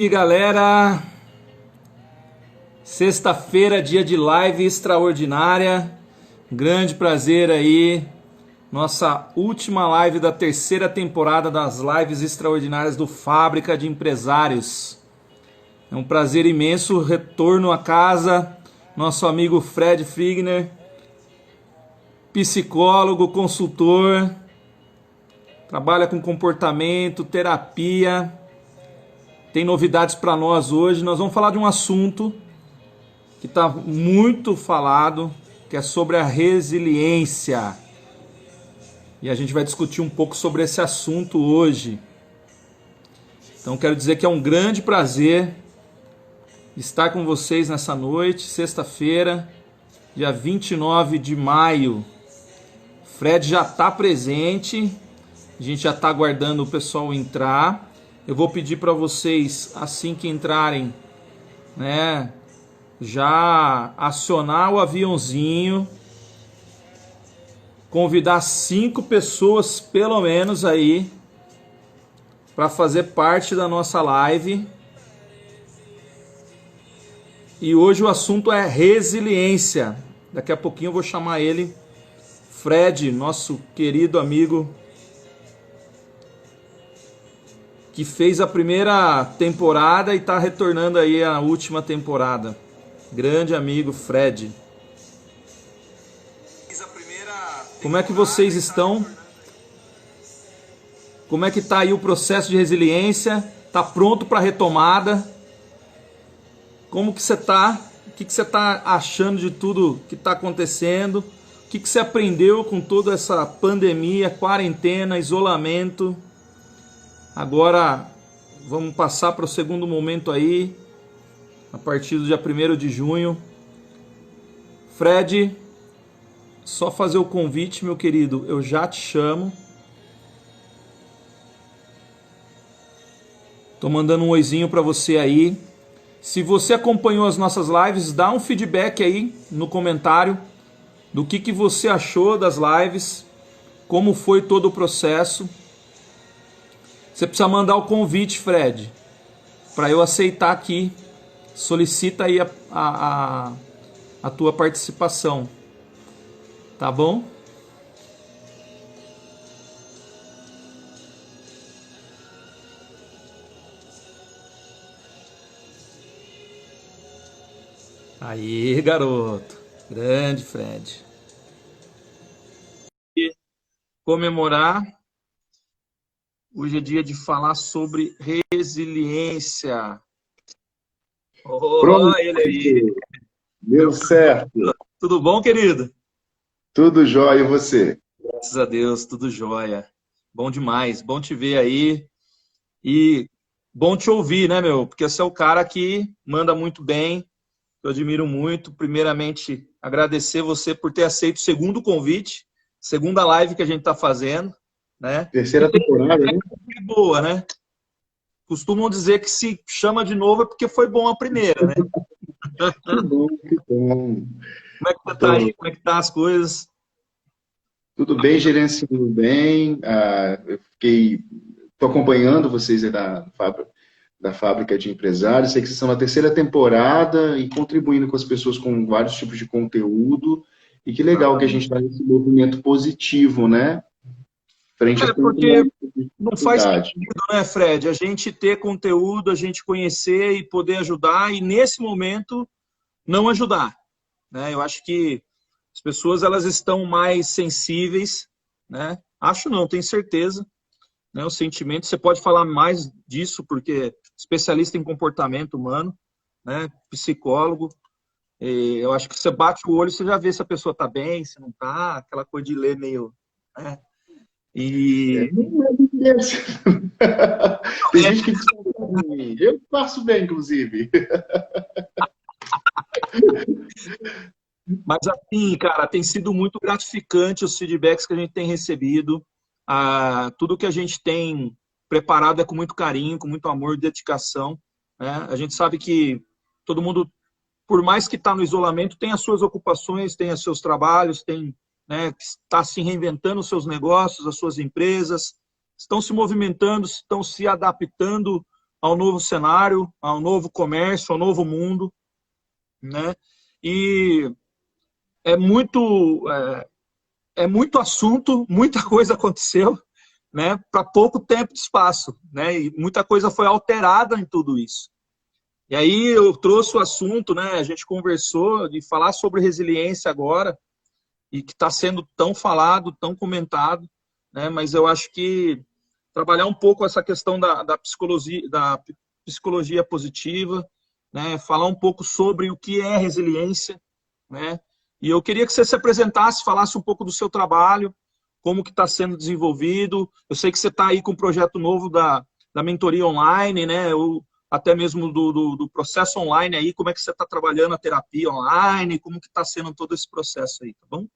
E galera, sexta-feira, dia de live extraordinária, grande prazer aí, nossa última live da terceira temporada das lives extraordinárias do Fábrica de Empresários. É um prazer imenso, retorno a casa, nosso amigo Fred Fligner, psicólogo, consultor, trabalha com comportamento, terapia. Tem novidades para nós hoje. Nós vamos falar de um assunto que está muito falado, que é sobre a resiliência. E a gente vai discutir um pouco sobre esse assunto hoje. Então quero dizer que é um grande prazer estar com vocês nessa noite, sexta-feira, dia 29 de maio. Fred já está presente, a gente já está aguardando o pessoal entrar. Eu vou pedir para vocês, assim que entrarem, né, já acionar o aviãozinho, convidar 5 pessoas pelo menos aí para fazer parte da nossa live. E hoje o assunto é resiliência. Daqui a pouquinho eu vou chamar ele, Fred, nosso querido amigo, que fez a primeira temporada e está retornando aí a última temporada. Grande amigo Fred. Como é que vocês estão? Como é que está aí o processo de resiliência? Está pronto para a retomada? Como que você está? O que você está achando de tudo que está acontecendo? O que você aprendeu com toda essa pandemia, quarentena, isolamento? Agora vamos passar para o segundo momento aí, a partir do dia 1º de junho. Fred, só fazer o convite, meu querido, eu já te chamo. Tô mandando um oizinho para você aí. Se você acompanhou as nossas lives, dá um feedback aí no comentário do que você achou das lives, como foi todo o processo. Você precisa mandar o convite, Fred, para eu aceitar aqui. Solicita aí a tua participação. Tá bom? Aí, garoto. Grande Fred. E comemorar. Hoje é dia de falar sobre resiliência. Pronto, Ele aí. deu certo. Tudo bom, querido? Tudo jóia, e você? Graças a Deus, tudo jóia. Bom demais, bom te ver aí. E bom te ouvir, né, meu? Porque você é o cara que manda muito bem, eu admiro muito. Primeiramente, agradecer você por ter aceito o segundo convite, segunda live que a gente está fazendo, né? Terceira temporada, né? Que boa, né? Costumam dizer que se chama de novo é porque foi bom a primeira, né? Que bom, que bom. Como é que você tá aí? Como é que tá as coisas? Tudo bem, gerenciando bem. Estou acompanhando vocês aí da fábrica de empresários. Sei que vocês estão na terceira temporada e contribuindo com as pessoas com vários tipos de conteúdo. E que legal que a gente está nesse movimento positivo, né? Frente a tanto Porque mais não faz dificuldade. sentido, né, Fred? A gente ter conteúdo, a gente conhecer e poder ajudar, e nesse momento não ajudar, né? Eu acho que as pessoas elas estão mais sensíveis, né? Acho não, tenho certeza, né? O sentimento, você pode falar mais disso porque especialista em comportamento humano, né? Psicólogo, e eu acho que você bate o olho, você já vê se a pessoa está bem, se não está, aquela coisa de ler meio, né? E Não é muito desse. Tem gente que discorda de mim. Eu faço bem, inclusive. Mas assim, cara, tem sido muito gratificante os feedbacks que a gente tem recebido. Tudo que a gente tem preparado é com muito carinho, com muito amor e dedicação, né? A gente sabe que todo mundo, por mais que está no isolamento, tem as suas ocupações, tem os seus trabalhos, tem, né, está se reinventando os seus negócios, as suas empresas, estão se movimentando, estão se adaptando ao novo cenário, ao novo comércio, ao novo mundo, né? E é muito assunto, muita coisa aconteceu, né? Para pouco tempo de espaço, né? E muita coisa foi alterada em tudo isso. E aí eu trouxe o assunto, né? A gente conversou de falar sobre resiliência agora, e que está sendo tão falado, tão comentado, né? Mas eu acho que trabalhar um pouco essa questão da psicologia positiva, né? Falar um pouco sobre o que é resiliência, né? E eu queria que você se apresentasse, falasse um pouco do seu trabalho, como que está sendo desenvolvido. Eu sei que você está aí com um projeto novo da mentoria online, né? Ou até mesmo do processo online aí, como é que você está trabalhando a terapia online, como que está sendo todo esse processo aí, tá bom?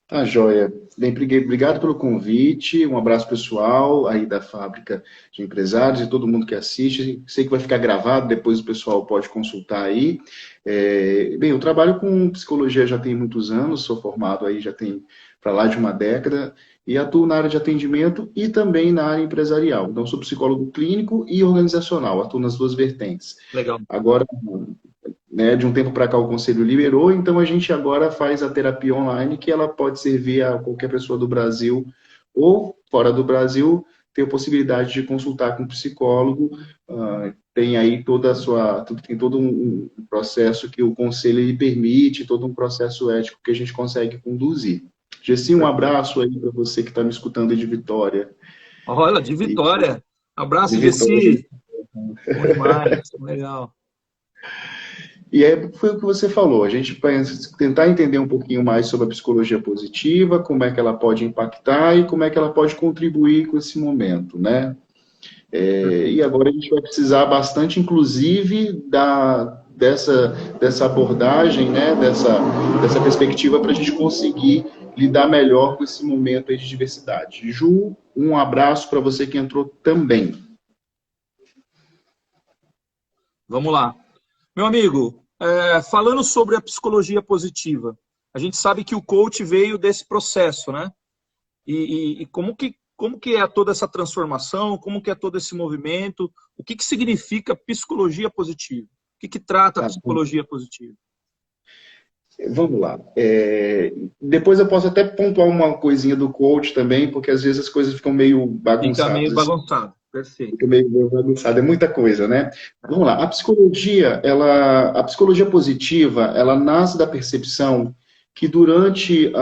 Tá, joia. Bem, obrigado pelo convite. Um abraço pessoal aí da Fábrica de Empresários e todo mundo que assiste. Sei que vai ficar gravado, depois o pessoal pode consultar aí. Bem, eu trabalho com psicologia já tem muitos anos, sou formado aí já tem para lá de uma década e atuo na área de atendimento e também na área empresarial. Então, sou psicólogo clínico e organizacional, atuo nas duas vertentes. Legal. Agora, né, de um tempo para cá o conselho liberou, então a gente agora faz a terapia online, que ela pode servir a qualquer pessoa do Brasil ou fora do Brasil, ter a possibilidade de consultar com um psicólogo, tem aí toda a sua, tem todo um processo que o conselho lhe permite, todo um processo ético que a gente consegue conduzir. Gessi, um abraço aí para você que está me escutando aí de Vitória. Olha, de E, Vitória. Abraço, de Vitória. Gessi. Bom demais, legal. E foi o que você falou, a gente vai tentar entender um pouquinho mais sobre a psicologia positiva, como é que ela pode impactar e como é que ela pode contribuir com esse momento, né? E agora a gente vai precisar bastante, inclusive, dessa abordagem, né? Dessa perspectiva para a gente conseguir lidar melhor com esse momento aí de diversidade. Ju, um abraço para você que entrou também. Vamos lá. Meu amigo, falando sobre a psicologia positiva, a gente sabe que o coach veio desse processo, né? E como que é toda essa transformação, como que é todo esse movimento, o que significa psicologia positiva? O que trata a psicologia positiva? Vamos lá. Depois eu posso até pontuar uma coisinha do coach também, porque às vezes as coisas ficam meio bagunçadas. Fica meio bagunçado, perfeito. Fica meio bagunçado, é muita coisa, né? Vamos lá. A psicologia positiva, ela nasce da percepção que durante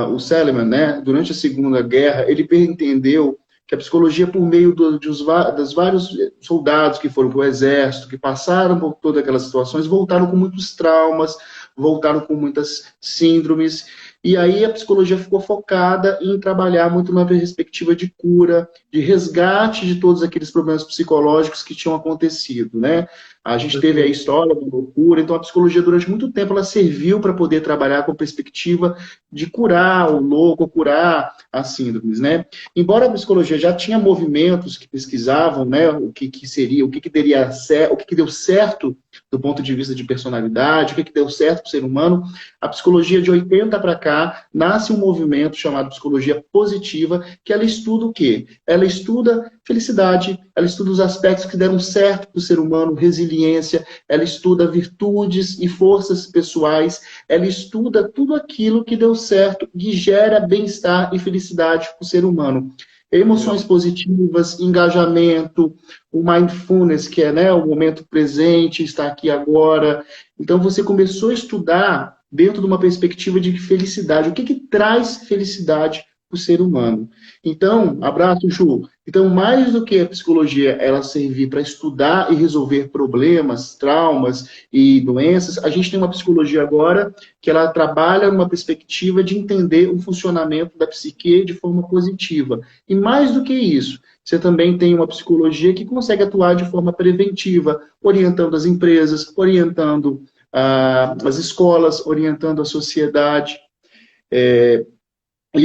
o Seleman, né, durante a Segunda Guerra, ele entendeu que a psicologia, por meio dos vários soldados que foram para o exército, que passaram por todas aquelas situações, voltaram com muitos traumas, voltaram com muitas síndromes, e aí a psicologia ficou focada em trabalhar muito numa perspectiva de cura, de resgate de todos aqueles problemas psicológicos que tinham acontecido, né? A gente teve a história da loucura, então a psicologia durante muito tempo ela serviu para poder trabalhar com perspectiva de curar o louco, curar as síndromes, né? Embora a psicologia já tinha movimentos que pesquisavam, né, o que seria, o que deveria ser, o que deu certo do ponto de vista de personalidade, o que deu certo para o ser humano, a psicologia de 80 para cá nasce um movimento chamado psicologia positiva, que ela estuda o quê? Ela estuda felicidade, ela estuda os aspectos que deram certo para o ser humano, resiliência, ela estuda virtudes e forças pessoais, ela estuda tudo aquilo que deu certo, que gera bem-estar e felicidade para o ser humano. Emoções positivas, engajamento, o mindfulness, que é, né, o momento presente, estar aqui agora. Então, você começou a estudar dentro de uma perspectiva de felicidade. O que traz felicidade para o ser humano? Então, abraço, Ju. Então, mais do que a psicologia ela servir para estudar e resolver problemas, traumas e doenças, a gente tem uma psicologia agora que ela trabalha numa perspectiva de entender o funcionamento da psique de forma positiva. E mais do que isso, você também tem uma psicologia que consegue atuar de forma preventiva, orientando as empresas, orientando as escolas, orientando a sociedade. E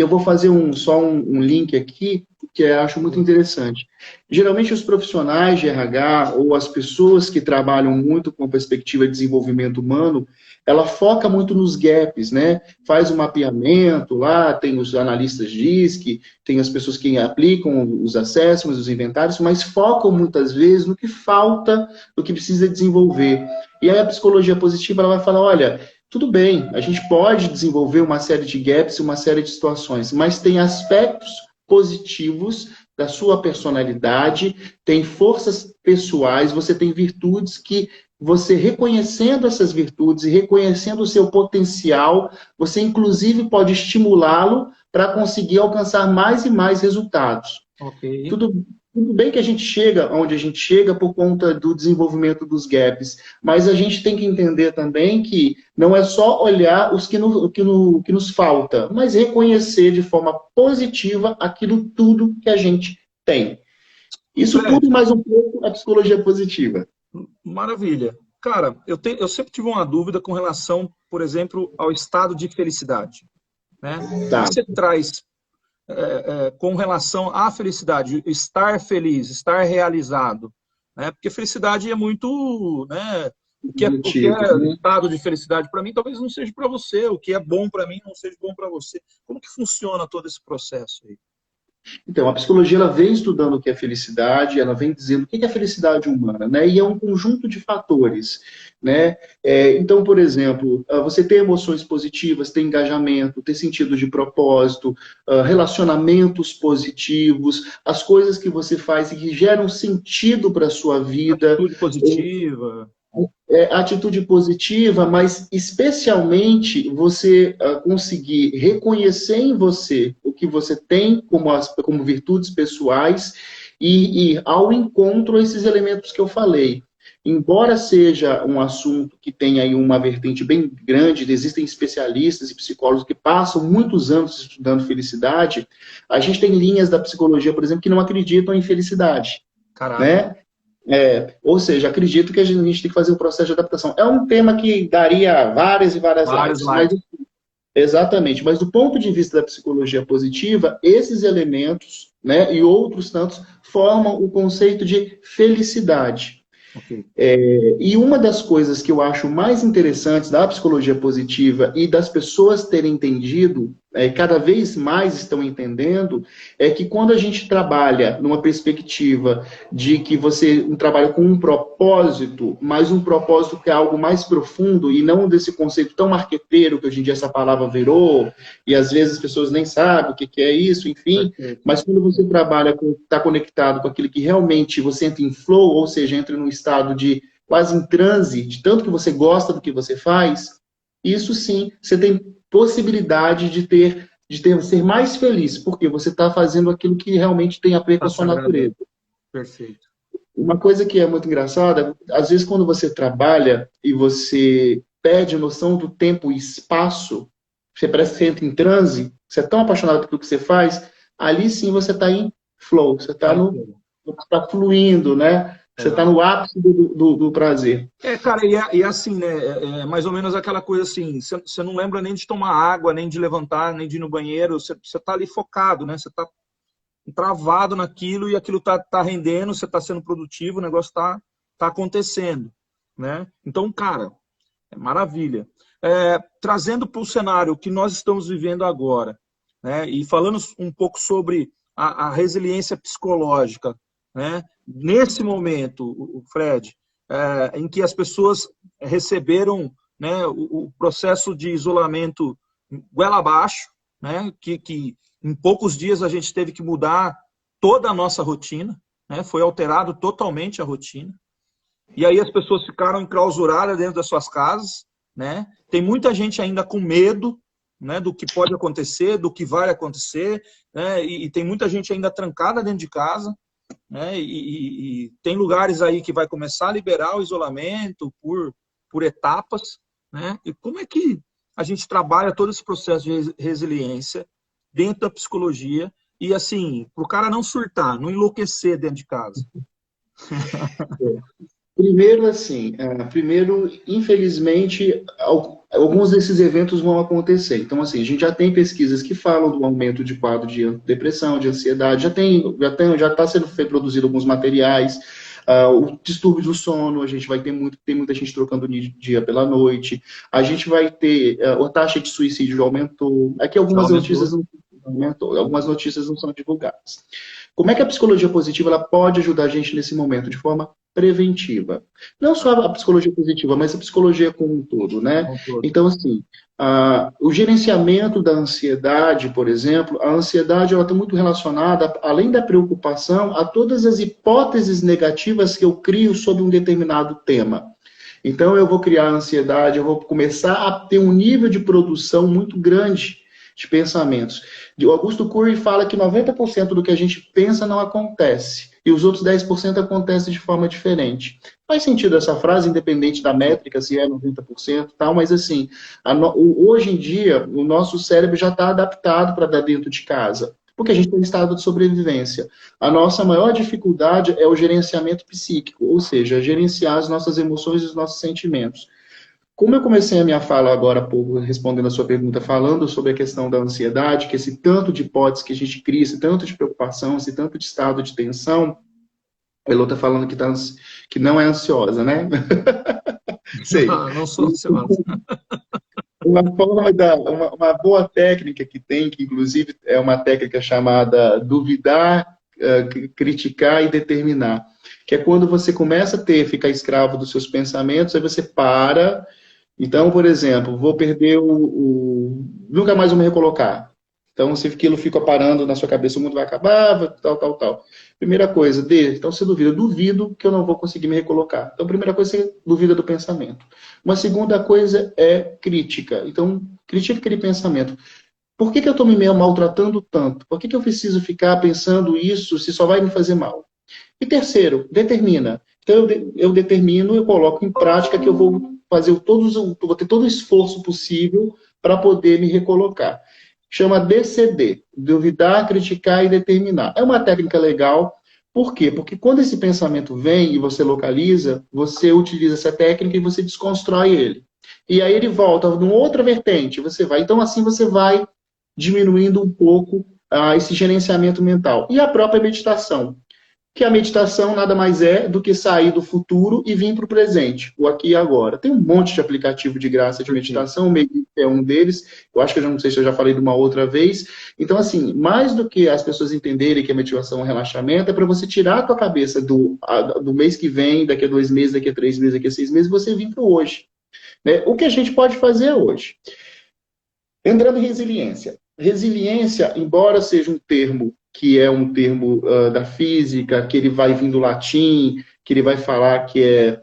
eu vou fazer só um link aqui que eu acho muito interessante. Geralmente os profissionais de RH ou as pessoas que trabalham muito com perspectiva de desenvolvimento humano, ela foca muito nos gaps, né? Faz um mapeamento lá, tem os analistas DISC, tem as pessoas que aplicam os assessments, os inventários, mas focam muitas vezes no que falta, no que precisa desenvolver. E aí a psicologia positiva ela vai falar, olha, tudo bem, a gente pode desenvolver uma série de gaps, uma série de situações, mas tem aspectos positivos da sua personalidade, tem forças pessoais, você tem virtudes que você reconhecendo essas virtudes e reconhecendo o seu potencial, você inclusive pode estimulá-lo para conseguir alcançar mais e mais resultados. Ok. Tudo bem que a gente chega onde a gente chega por conta do desenvolvimento dos gaps, mas a gente tem que entender também que não é só olhar o que nos falta, mas reconhecer de forma positiva aquilo tudo que a gente tem. Isso Fred, tudo mais um pouco é psicologia positiva. maravilha. Cara, eu sempre tive uma dúvida com relação, por exemplo, ao estado de felicidade, né? O que Tá. que você traz com relação à felicidade, estar feliz, estar realizado, né? Porque felicidade é muito, né? O que Positivo, é né? estado de felicidade para mim talvez não seja para você, o que é bom para mim não seja bom para você. Como que funciona todo esse processo aí? Então, a psicologia ela vem estudando o que é felicidade, ela vem dizendo o que é felicidade humana, né? E é um conjunto de fatores, né? Então, por exemplo, você tem emoções positivas, tem engajamento, tem sentido de propósito, relacionamentos positivos, as coisas que você faz e que geram sentido para a sua vida, Atitude positiva. atitude positiva, mas especialmente você conseguir reconhecer em você o que você tem como virtudes pessoais e ir ao encontro a esses elementos que eu falei. Embora seja um assunto que tem aí uma vertente bem grande, existem especialistas e psicólogos que passam muitos anos estudando felicidade, a gente tem linhas da psicologia, por exemplo, que não acreditam em felicidade, Caraca, né? Ou seja, acredito que a gente tem que fazer um processo de adaptação. É um tema que daria várias e várias vários lives, mas likes. exatamente. Mas do ponto de vista da psicologia positiva, esses elementos, né, e outros tantos formam o conceito de felicidade. Ok. E uma das coisas que eu acho mais interessantes da psicologia positiva e das pessoas terem entendido, cada vez mais estão entendendo, é que quando a gente trabalha numa perspectiva de que você trabalha com um propósito, mas um propósito que é algo mais profundo e não desse conceito tão marqueteiro que hoje em dia essa palavra virou, e às vezes as pessoas nem sabem o que é isso, enfim, Perfeito. mas quando você trabalha está conectado com aquilo que realmente você entra em flow, ou seja, entra num estado de quase em transe, de tanto que você gosta do que você faz, isso sim, você tem possibilidade de ser mais feliz, porque você está fazendo aquilo que realmente tem a ver com Está a se sua agradando. natureza. Perfeito. Uma coisa que é muito engraçada, às vezes quando você trabalha e você perde a noção do tempo e espaço, você parece que você entra em transe, você é tão apaixonado por tudo que você faz, ali sim você está em flow, você está Tá em tá fluindo, né? Você está Legal. no ápice do prazer. Cara, e assim, né? Mais ou menos aquela coisa assim: você não lembra nem de tomar água, nem de levantar, nem de ir no banheiro, você tá ali focado, né? Você tá travado naquilo e aquilo tá rendendo, você tá sendo produtivo, o negócio tá acontecendo, né? Então, cara, é maravilha. Trazendo para o cenário que nós estamos vivendo agora, né? E falando um pouco sobre a resiliência psicológica, né? Nesse momento, o Fred, em que as pessoas receberam, né, o processo de isolamento goela abaixo, né? Que em poucos dias a gente teve que mudar toda a nossa rotina, né? Foi alterado totalmente a rotina. E aí as pessoas ficaram enclausuradas dentro das suas casas, né? Tem muita gente ainda com medo, né, do que pode acontecer, do que vai acontecer, né? E tem muita gente ainda trancada dentro de casa, né? E tem lugares aí que vai começar a liberar o isolamento por etapas, né? E como é que a gente trabalha todo esse processo de resiliência dentro da psicologia e assim, para o cara não surtar, não enlouquecer dentro de casa? Primeiro, assim, primeiro, infelizmente, alguns desses eventos vão acontecer. Então, assim, a gente já tem pesquisas que falam do aumento de quadro de depressão, de ansiedade, já está sendo produzido alguns materiais. O distúrbio do sono, a gente vai ter tem muita gente trocando o dia pela noite. A gente vai ter, a taxa de suicídio aumentou. Aqui Já algumas notícias aumentou. não aumentou, algumas notícias não são divulgadas. Como é que a psicologia positiva ela pode ajudar a gente nesse momento de forma preventiva? Não só a psicologia positiva, mas a psicologia como um todo, né? Como um todo. Então, assim, o gerenciamento da ansiedade, por exemplo, a ansiedade ela está muito relacionada, além da preocupação, a todas as hipóteses negativas que eu crio sobre um determinado tema. Então, eu vou criar ansiedade, eu vou começar a ter um nível de produção muito grande de pensamentos. O Augusto Cury fala que 90% do que a gente pensa não acontece, e os outros 10% acontecem de forma diferente. Faz sentido essa frase, independente da métrica, se é 90% e tal, mas assim, hoje em dia, o nosso cérebro já está adaptado para dar dentro de casa, porque a gente tem um estado de sobrevivência. A nossa maior dificuldade é o gerenciamento psíquico, ou seja, gerenciar as nossas emoções e os nossos sentimentos. Como eu comecei a minha fala agora há pouco, respondendo a sua pergunta, falando sobre a questão da ansiedade, que esse tanto de hipóteses que a gente cria, esse tanto de preocupação, esse tanto de estado de tensão, a Elô está falando que não é ansiosa, né? Sei. Não sou ansioso. Uma boa técnica que inclusive é uma técnica chamada duvidar, criticar e determinar, que é quando você começa a ficar escravo dos seus pensamentos, aí você para. Então, por exemplo, vou perder nunca mais vou me recolocar. Então, se aquilo fica parando na sua cabeça, o mundo vai acabar, tal, tal, tal. Primeira coisa, então você duvida. Duvido que eu não vou conseguir me recolocar. Então, primeira coisa, você duvida do pensamento. Uma segunda coisa é crítica. Então, critica aquele pensamento. Por que eu estou me maltratando tanto? Por que eu preciso ficar pensando isso se só vai me fazer mal? E terceiro, determina. Então, eu determino, eu coloco em prática que eu vou vou ter todo o esforço possível para poder me recolocar. Chama DCD, duvidar, criticar e determinar. É uma técnica legal. Por quê? Porque quando esse pensamento vem e você localiza, você utiliza essa técnica e você desconstrói ele. E aí ele volta numa outra vertente. Então assim você vai diminuindo um pouco esse gerenciamento mental. E a própria meditação, que a meditação nada mais é do que sair do futuro e vir para o presente, o aqui e agora. Tem um monte de aplicativo de graça de meditação, o Medita é um deles, eu acho que eu já não sei se eu já falei de uma outra vez. Então, assim, mais do que as pessoas entenderem que a meditação é um relaxamento, é para você tirar a tua cabeça do mês que vem, daqui a 2 meses, daqui a 3 meses, daqui a 6 meses, você vir para o hoje. Né? O que a gente pode fazer hoje? Entrando em resiliência. Resiliência, embora seja um termo que é um termo da física, que ele vai vir do latim, que ele vai falar que é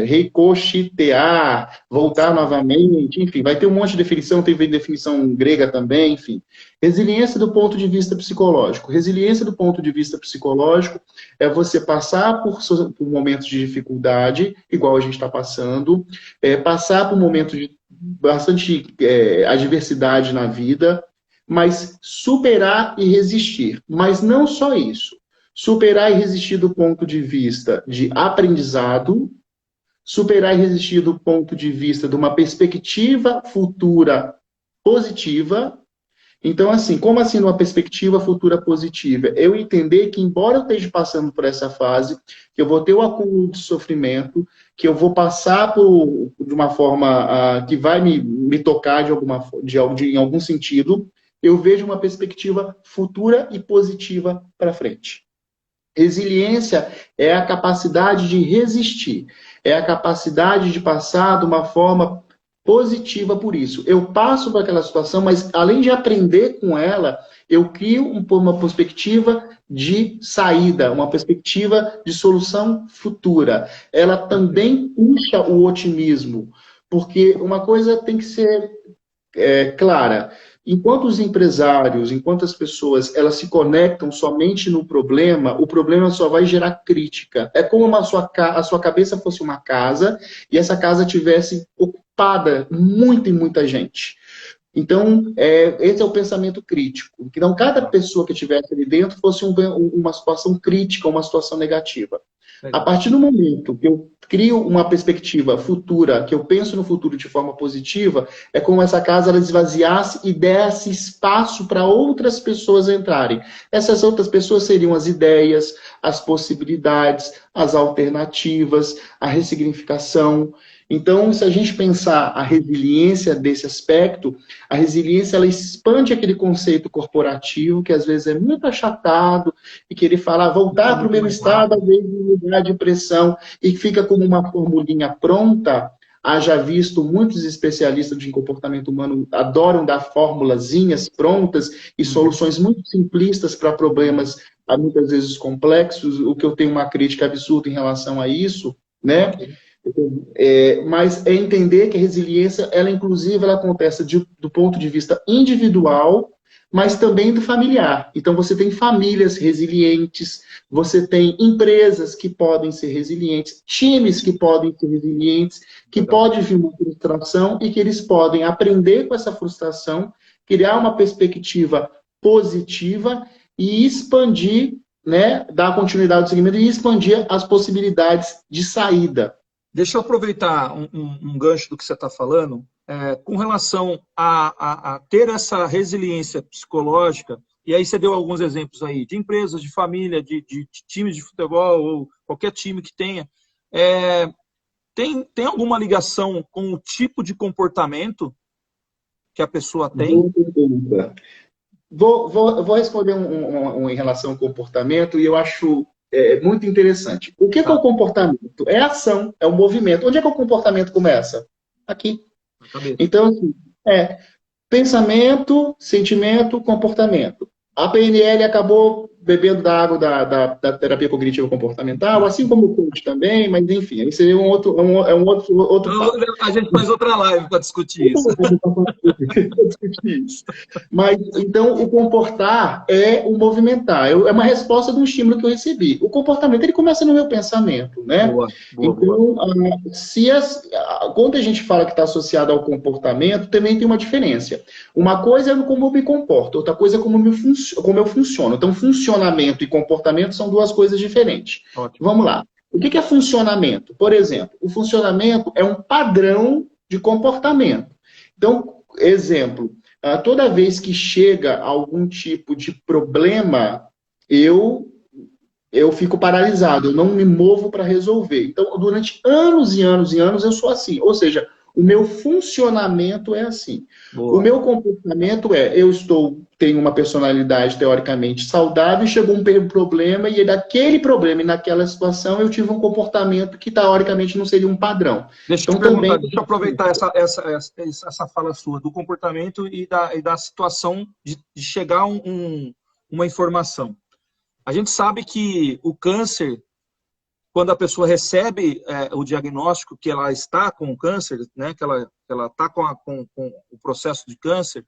ricochetear, voltar novamente, enfim, vai ter um monte de definição, tem definição grega também, enfim. Resiliência do ponto de vista psicológico. Resiliência do ponto de vista psicológico é você passar por momentos de dificuldade, igual a gente está passando, passar por momentos de bastante adversidade na vida, mas superar e resistir. Mas não só isso. Superar e resistir do ponto de vista de aprendizado, superar e resistir do ponto de vista de uma perspectiva futura positiva. Então, assim, como assim numa perspectiva futura positiva? Eu entender que, embora eu esteja passando por essa fase, que eu vou ter o acúmulo de sofrimento, que eu vou passar de uma forma que vai me tocar em algum sentido, eu vejo uma perspectiva futura e positiva para frente. Resiliência é a capacidade de resistir, é a capacidade de passar de uma forma positiva por isso. Eu passo por aquela situação, mas além de aprender com ela, eu crio uma perspectiva de saída, uma perspectiva de solução futura. Ela também puxa o otimismo, porque uma coisa tem que ser clara. Enquanto os empresários, enquanto as pessoas, elas se conectam somente no problema, o problema só vai gerar crítica. É como a sua cabeça fosse uma casa e essa casa tivesse ocupada muita e muita gente. Então, esse é o pensamento crítico. Que não cada pessoa que estivesse ali dentro fosse uma situação crítica, uma situação negativa. A Legal. partir do momento que eu crio uma perspectiva futura, que eu penso no futuro de forma positiva, é como essa casa ela esvaziasse e desse espaço para outras pessoas entrarem. Essas outras pessoas seriam as ideias, as possibilidades, as alternativas, a ressignificação. Então, se a gente pensar a resiliência desse aspecto, a resiliência ela expande aquele conceito corporativo que às vezes é muito achatado e que ele fala Isso é voltar para o muito meu mais estado, rápido. às vezes, de lugar de pressão, e fica como uma formulinha pronta. Haja visto, muitos especialistas de comportamento humano adoram dar formulazinhas prontas e Uhum. soluções muito simplistas para problemas muitas vezes complexos, o que eu tenho uma crítica absurda em relação a isso, né? Ok. Mas é entender que a resiliência, ela inclusive, ela acontece do ponto de vista individual, mas também do familiar. Então, você tem famílias resilientes, você tem empresas que podem ser resilientes, times que podem ser resilientes, que Legal. pode vir uma frustração e que eles podem aprender com essa frustração, criar uma perspectiva positiva e expandir, né, dar continuidade ao segmento e expandir as possibilidades de saída. Deixa eu aproveitar um gancho do que você está falando, com relação a ter essa resiliência psicológica, e aí você deu alguns exemplos aí, de empresas, de família, de times de futebol, ou qualquer time que tenha. É, tem alguma ligação com o tipo de comportamento que a pessoa tem? Boa pergunta. Vou responder em relação ao comportamento e eu acho muito interessante. O que é o Tá, comportamento? É a ação, é o movimento. Onde é que o comportamento começa? Aqui. na cabeça. Então, assim, pensamento, sentimento, comportamento. A PNL acabou bebendo da água da terapia cognitivo comportamental, assim como o coach também, mas enfim, aí seria outro papo. A gente faz outra live para discutir isso. Mas, então, o comportar é o movimentar. É uma resposta de um estímulo que eu recebi. O comportamento, ele começa no meu pensamento, né? Boa, boa, boa. Então, quando a gente fala que está associado ao comportamento, também tem uma diferença. Uma coisa é como eu me comporto, outra coisa é como eu funciono. Então, funcionamento e comportamento são duas coisas diferentes. Ótimo. Vamos lá. O que é funcionamento? Por exemplo, o funcionamento é um padrão de comportamento. Então, exemplo, toda vez que chega algum tipo de problema, eu fico paralisado, eu não me movo para resolver. Então, durante anos e anos e anos, eu sou assim. Ou seja, o meu funcionamento é assim. O Boa. meu comportamento tenho uma personalidade teoricamente saudável, chegou um problema, e daquele problema e naquela situação eu tive um comportamento que teoricamente não seria um padrão. Deixa eu te Então, também. perguntar, deixa eu aproveitar essa fala sua do comportamento e da situação de chegar uma informação. A gente sabe que o câncer, quando a pessoa recebe o diagnóstico que ela está com o câncer, né, que ela está com o processo de câncer,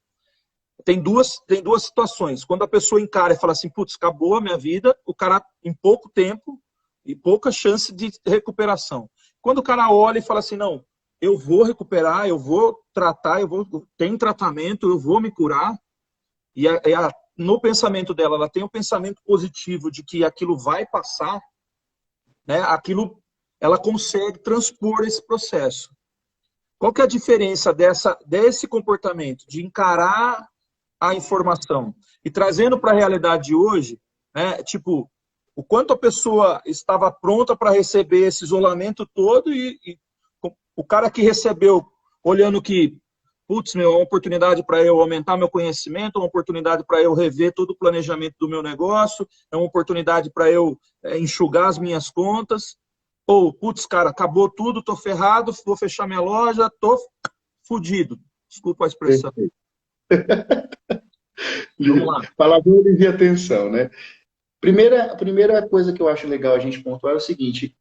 tem duas situações. Quando a pessoa encara e fala assim, putz, acabou a minha vida, o cara, em pouco tempo e pouca chance de recuperação. Quando o cara olha e fala assim, não, eu vou recuperar, eu vou tratar, tem tratamento, eu vou me curar, no pensamento dela, ela tem um pensamento positivo de que aquilo vai passar, né, ela consegue transpor esse processo. Qual que é a diferença desse comportamento, de encarar a informação e trazendo para a realidade de hoje, né, tipo, o quanto a pessoa estava pronta para receber esse isolamento todo e o cara que recebeu, olhando que, putz, é uma oportunidade para eu aumentar meu conhecimento, é uma oportunidade para eu rever todo o planejamento do meu negócio, é uma oportunidade para eu enxugar as minhas contas, ou, putz, cara, acabou tudo, tô ferrado, vou fechar minha loja, tô fudido. Desculpa a expressão. Vamos lá. Palavrão alivia a tensão, né? Primeira coisa que eu acho legal a gente pontuar é o seguinte: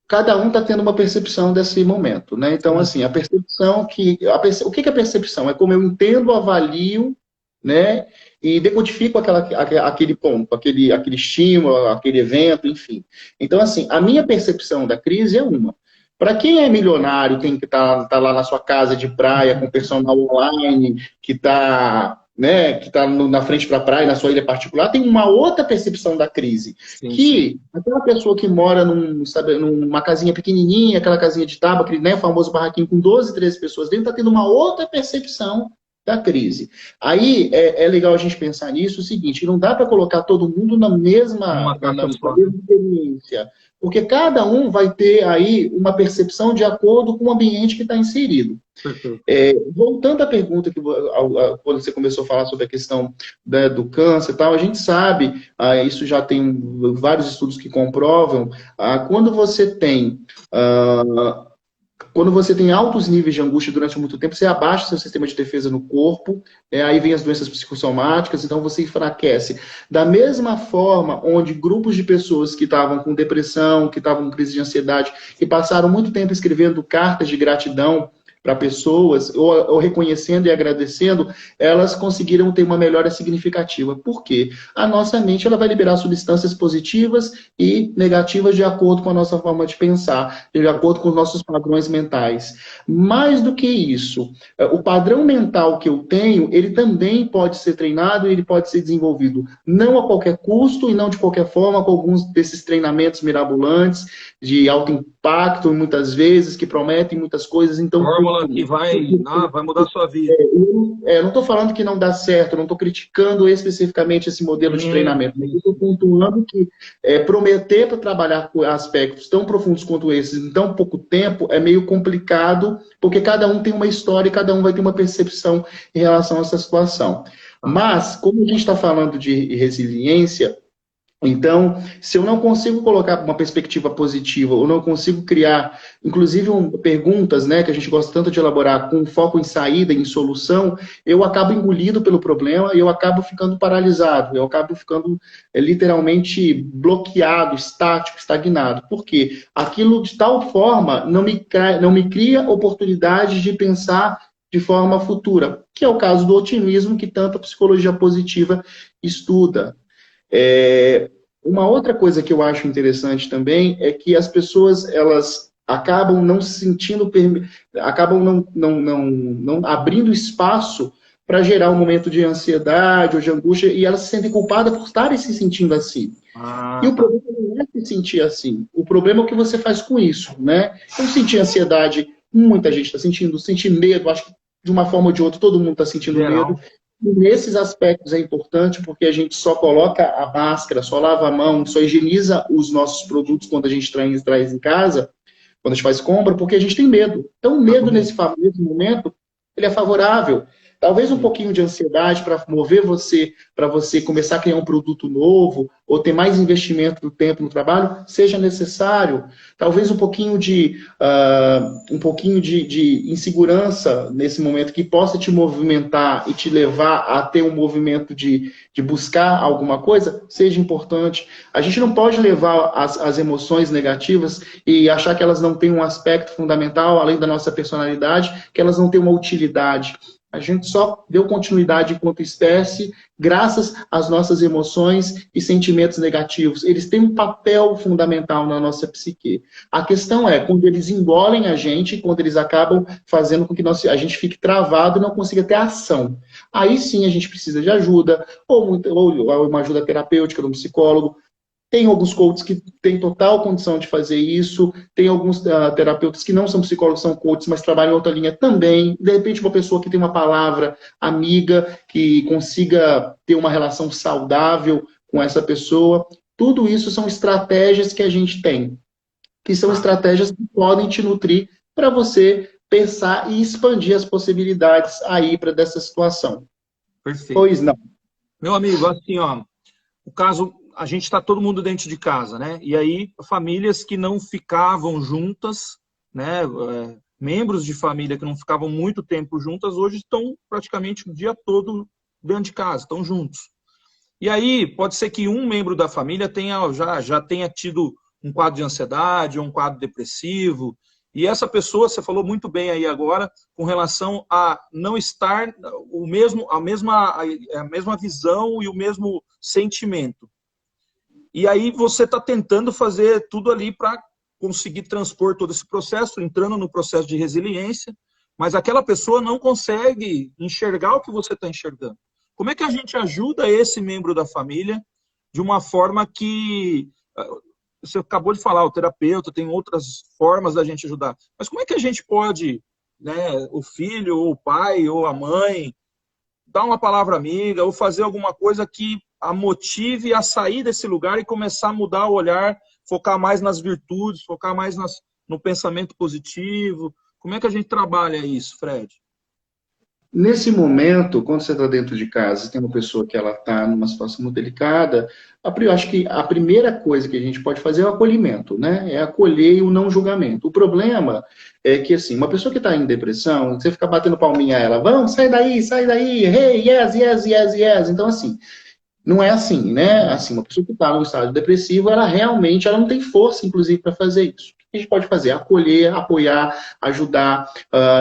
cada um está tendo uma percepção desse momento, né? Então, Sim. assim, a percepção o que é percepção? É como eu entendo, avalio, né? E decodifico aquele ponto, aquele estímulo, aquele evento, enfim. Então, assim, a minha percepção da crise é uma. Para quem é milionário, tem que tá lá na sua casa de praia com personal online, que está, né, na frente para a praia, na sua ilha particular, tem uma outra percepção da crise. Sim, sim. Que aquela pessoa que mora numa casinha pequenininha, aquela casinha de tábua, aquele, né, famoso barraquinho com 12, 13 pessoas dentro, está tendo uma outra percepção da crise. Aí é legal a gente pensar nisso, o seguinte, não dá para colocar todo mundo na mesma, Uma caixa na só, né? mesma experiência, porque cada um vai ter aí uma percepção de acordo com o ambiente que está inserido. Perfeito. Voltando à pergunta que quando você começou a falar sobre a questão, né, do câncer e tal, a gente sabe, isso já tem vários estudos que comprovam, quando você tem quando você tem altos níveis de angústia durante muito tempo, você abaixa seu sistema de defesa no corpo, aí vem as doenças psicossomáticas, então você enfraquece. Da mesma forma, onde grupos de pessoas que estavam com depressão, que estavam com crise de ansiedade, que passaram muito tempo escrevendo cartas de gratidão para pessoas, ou reconhecendo e agradecendo, elas conseguiram ter uma melhora significativa. Por quê? A nossa mente ela vai liberar substâncias positivas e negativas de acordo com a nossa forma de pensar, de acordo com os nossos padrões mentais. Mais do que isso, o padrão mental que eu tenho, ele também pode ser treinado e ele pode ser desenvolvido, não a qualquer custo e não de qualquer forma, com alguns desses treinamentos mirabolantes, de alto impacto, muitas vezes, que prometem muitas coisas. Então, Fórmula que vai mudar a sua vida. eu não estou falando que não dá certo, eu não estou criticando especificamente esse modelo de treinamento, mas eu estou pontuando que prometer para trabalhar com aspectos tão profundos quanto esses em tão pouco tempo é meio complicado, porque cada um tem uma história e cada um vai ter uma percepção em relação a essa situação. Mas, como a gente está falando de resiliência, então, se eu não consigo colocar uma perspectiva positiva, ou não consigo criar, inclusive, perguntas, né, que a gente gosta tanto de elaborar, com foco em saída, em solução, eu acabo engolido pelo problema e eu acabo ficando paralisado, eu acabo ficando literalmente bloqueado, estático, estagnado. Por quê? Aquilo de tal forma não me cria oportunidade de pensar de forma futura, que é o caso do otimismo que tanta psicologia positiva estuda. Uma outra coisa que eu acho interessante também é que as pessoas, elas acabam não se sentindo, acabam não abrindo espaço para gerar um momento de ansiedade ou de angústia, e elas se sentem culpadas por estarem se sentindo assim. E o problema não é se sentir assim, o problema é o que você faz com isso, né? Eu senti ansiedade, muita gente está sentindo, senti medo, acho que de uma forma ou de outra todo mundo está sentindo medo. E nesses aspectos é importante porque a gente só coloca a máscara, só lava a mão, só higieniza os nossos produtos quando a gente traz em casa, quando a gente faz compra, porque a gente tem medo. Então, o medo nesse momento, ele é favorável. Talvez um pouquinho de ansiedade para mover você, para você começar a criar um produto novo, ou ter mais investimento do tempo no trabalho, seja necessário. Talvez um pouquinho de insegurança nesse momento que possa te movimentar e te levar a ter um movimento de buscar alguma coisa, seja importante. A gente não pode levar as emoções negativas e achar que elas não têm um aspecto fundamental, além da nossa personalidade, que elas não têm uma utilidade. A gente só deu continuidade enquanto espécie graças às nossas emoções e sentimentos negativos. Eles têm um papel fundamental na nossa psique. A questão é, quando eles engolem a gente, quando eles acabam fazendo com que a gente fique travado e não consiga ter ação. Aí sim a gente precisa de ajuda, ou uma ajuda terapêutica de um psicólogo. Tem alguns coaches que têm total condição de fazer isso, tem alguns terapeutas que não são psicólogos, são coaches, mas trabalham em outra linha também. De repente, uma pessoa que tem uma palavra amiga, que consiga ter uma relação saudável com essa pessoa. Tudo isso são estratégias que a gente tem, que são estratégias que podem te nutrir para você pensar e expandir as possibilidades aí para dessa situação. Perfeito. Pois não. Meu amigo, assim, ó, o caso, a gente está todo mundo dentro de casa, né? E aí, famílias que não ficavam juntas, né? Membros de família que não ficavam muito tempo juntas, hoje estão praticamente o dia todo dentro de casa, estão juntos. E aí, pode ser que um membro da família já tenha tido um quadro de ansiedade ou um quadro depressivo. E essa pessoa, você falou muito bem aí agora, com relação a não estar a mesma visão e o mesmo sentimento. E aí você está tentando fazer tudo ali para conseguir transpor todo esse processo, entrando no processo de resiliência, mas aquela pessoa não consegue enxergar o que você está enxergando. Como é que a gente ajuda esse membro da família de uma forma que... Você acabou de falar, o terapeuta, tem outras formas da gente ajudar. Mas como é que a gente pode, né, o filho, ou o pai, ou a mãe, dar uma palavra amiga, ou fazer alguma coisa que a motive a sair desse lugar e começar a mudar o olhar, focar mais nas virtudes, focar mais no pensamento positivo? Como é que a gente trabalha isso, Fred? Nesse momento, quando você está dentro de casa e tem uma pessoa que ela está numa situação muito delicada, eu acho que a primeira coisa que a gente pode fazer é o acolhimento, né? É acolher e o não julgamento. O problema é que, assim, uma pessoa que está em depressão, você fica batendo palminha a ela, vamos, sai daí, hey, yes, yes, yes, yes. Então, assim, não é assim, né? Assim, uma pessoa que está no estado depressivo, ela realmente ela não tem força, inclusive, para fazer isso. O que a gente pode fazer? Acolher, apoiar, ajudar,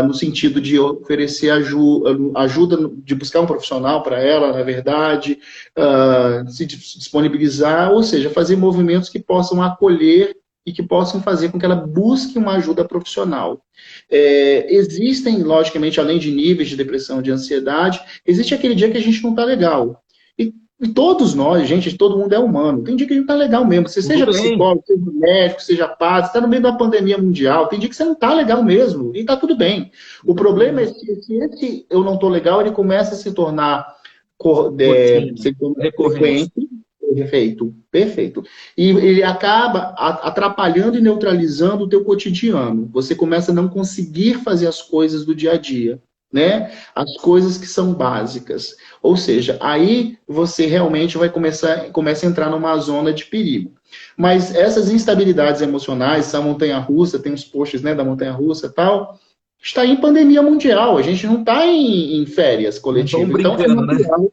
no sentido de oferecer ajuda, de buscar um profissional para ela, na verdade, se disponibilizar, ou seja, fazer movimentos que possam acolher e que possam fazer com que ela busque uma ajuda profissional. Existem, logicamente, além de níveis de depressão, de ansiedade, existe aquele dia que a gente não está legal. E todos nós, gente, todo mundo é humano. Tem dia que a gente tá legal mesmo. Você seja psicólogo, seja médico, seja padre, você tá no meio da pandemia mundial. Tem dia que você não tá legal mesmo. E tá tudo bem. O problema é que se esse eu não tô legal, ele começa a se tornar frequente. Perfeito. E ele acaba atrapalhando e neutralizando o teu cotidiano. Você começa a não conseguir fazer as coisas do dia a dia, né? As coisas que são básicas. Ou seja, aí você realmente começa a entrar numa zona de perigo. Mas essas instabilidades emocionais, essa montanha-russa, tem uns posts, né, da montanha-russa e tal, está em pandemia mundial. A gente não está em férias coletivas. Então é natural, né?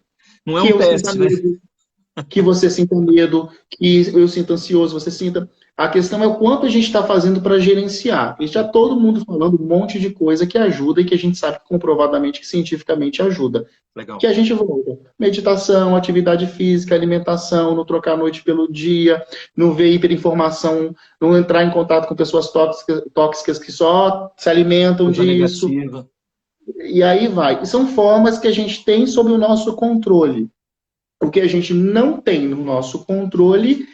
Não é um teste, né? Que você sinta medo, que eu sinta ansioso, você sinta... A questão é o quanto a gente está fazendo para gerenciar. E já todo mundo falando um monte de coisa que ajuda e que a gente sabe comprovadamente, que cientificamente ajuda. Legal. Que a gente volta. Meditação, atividade física, alimentação, não trocar a noite pelo dia, não ver hiperinformação, não entrar em contato com pessoas tóxicas que só se alimentam coisa disso. Negativa. E aí vai. E são formas que a gente tem sob o nosso controle. O que a gente não tem no nosso controle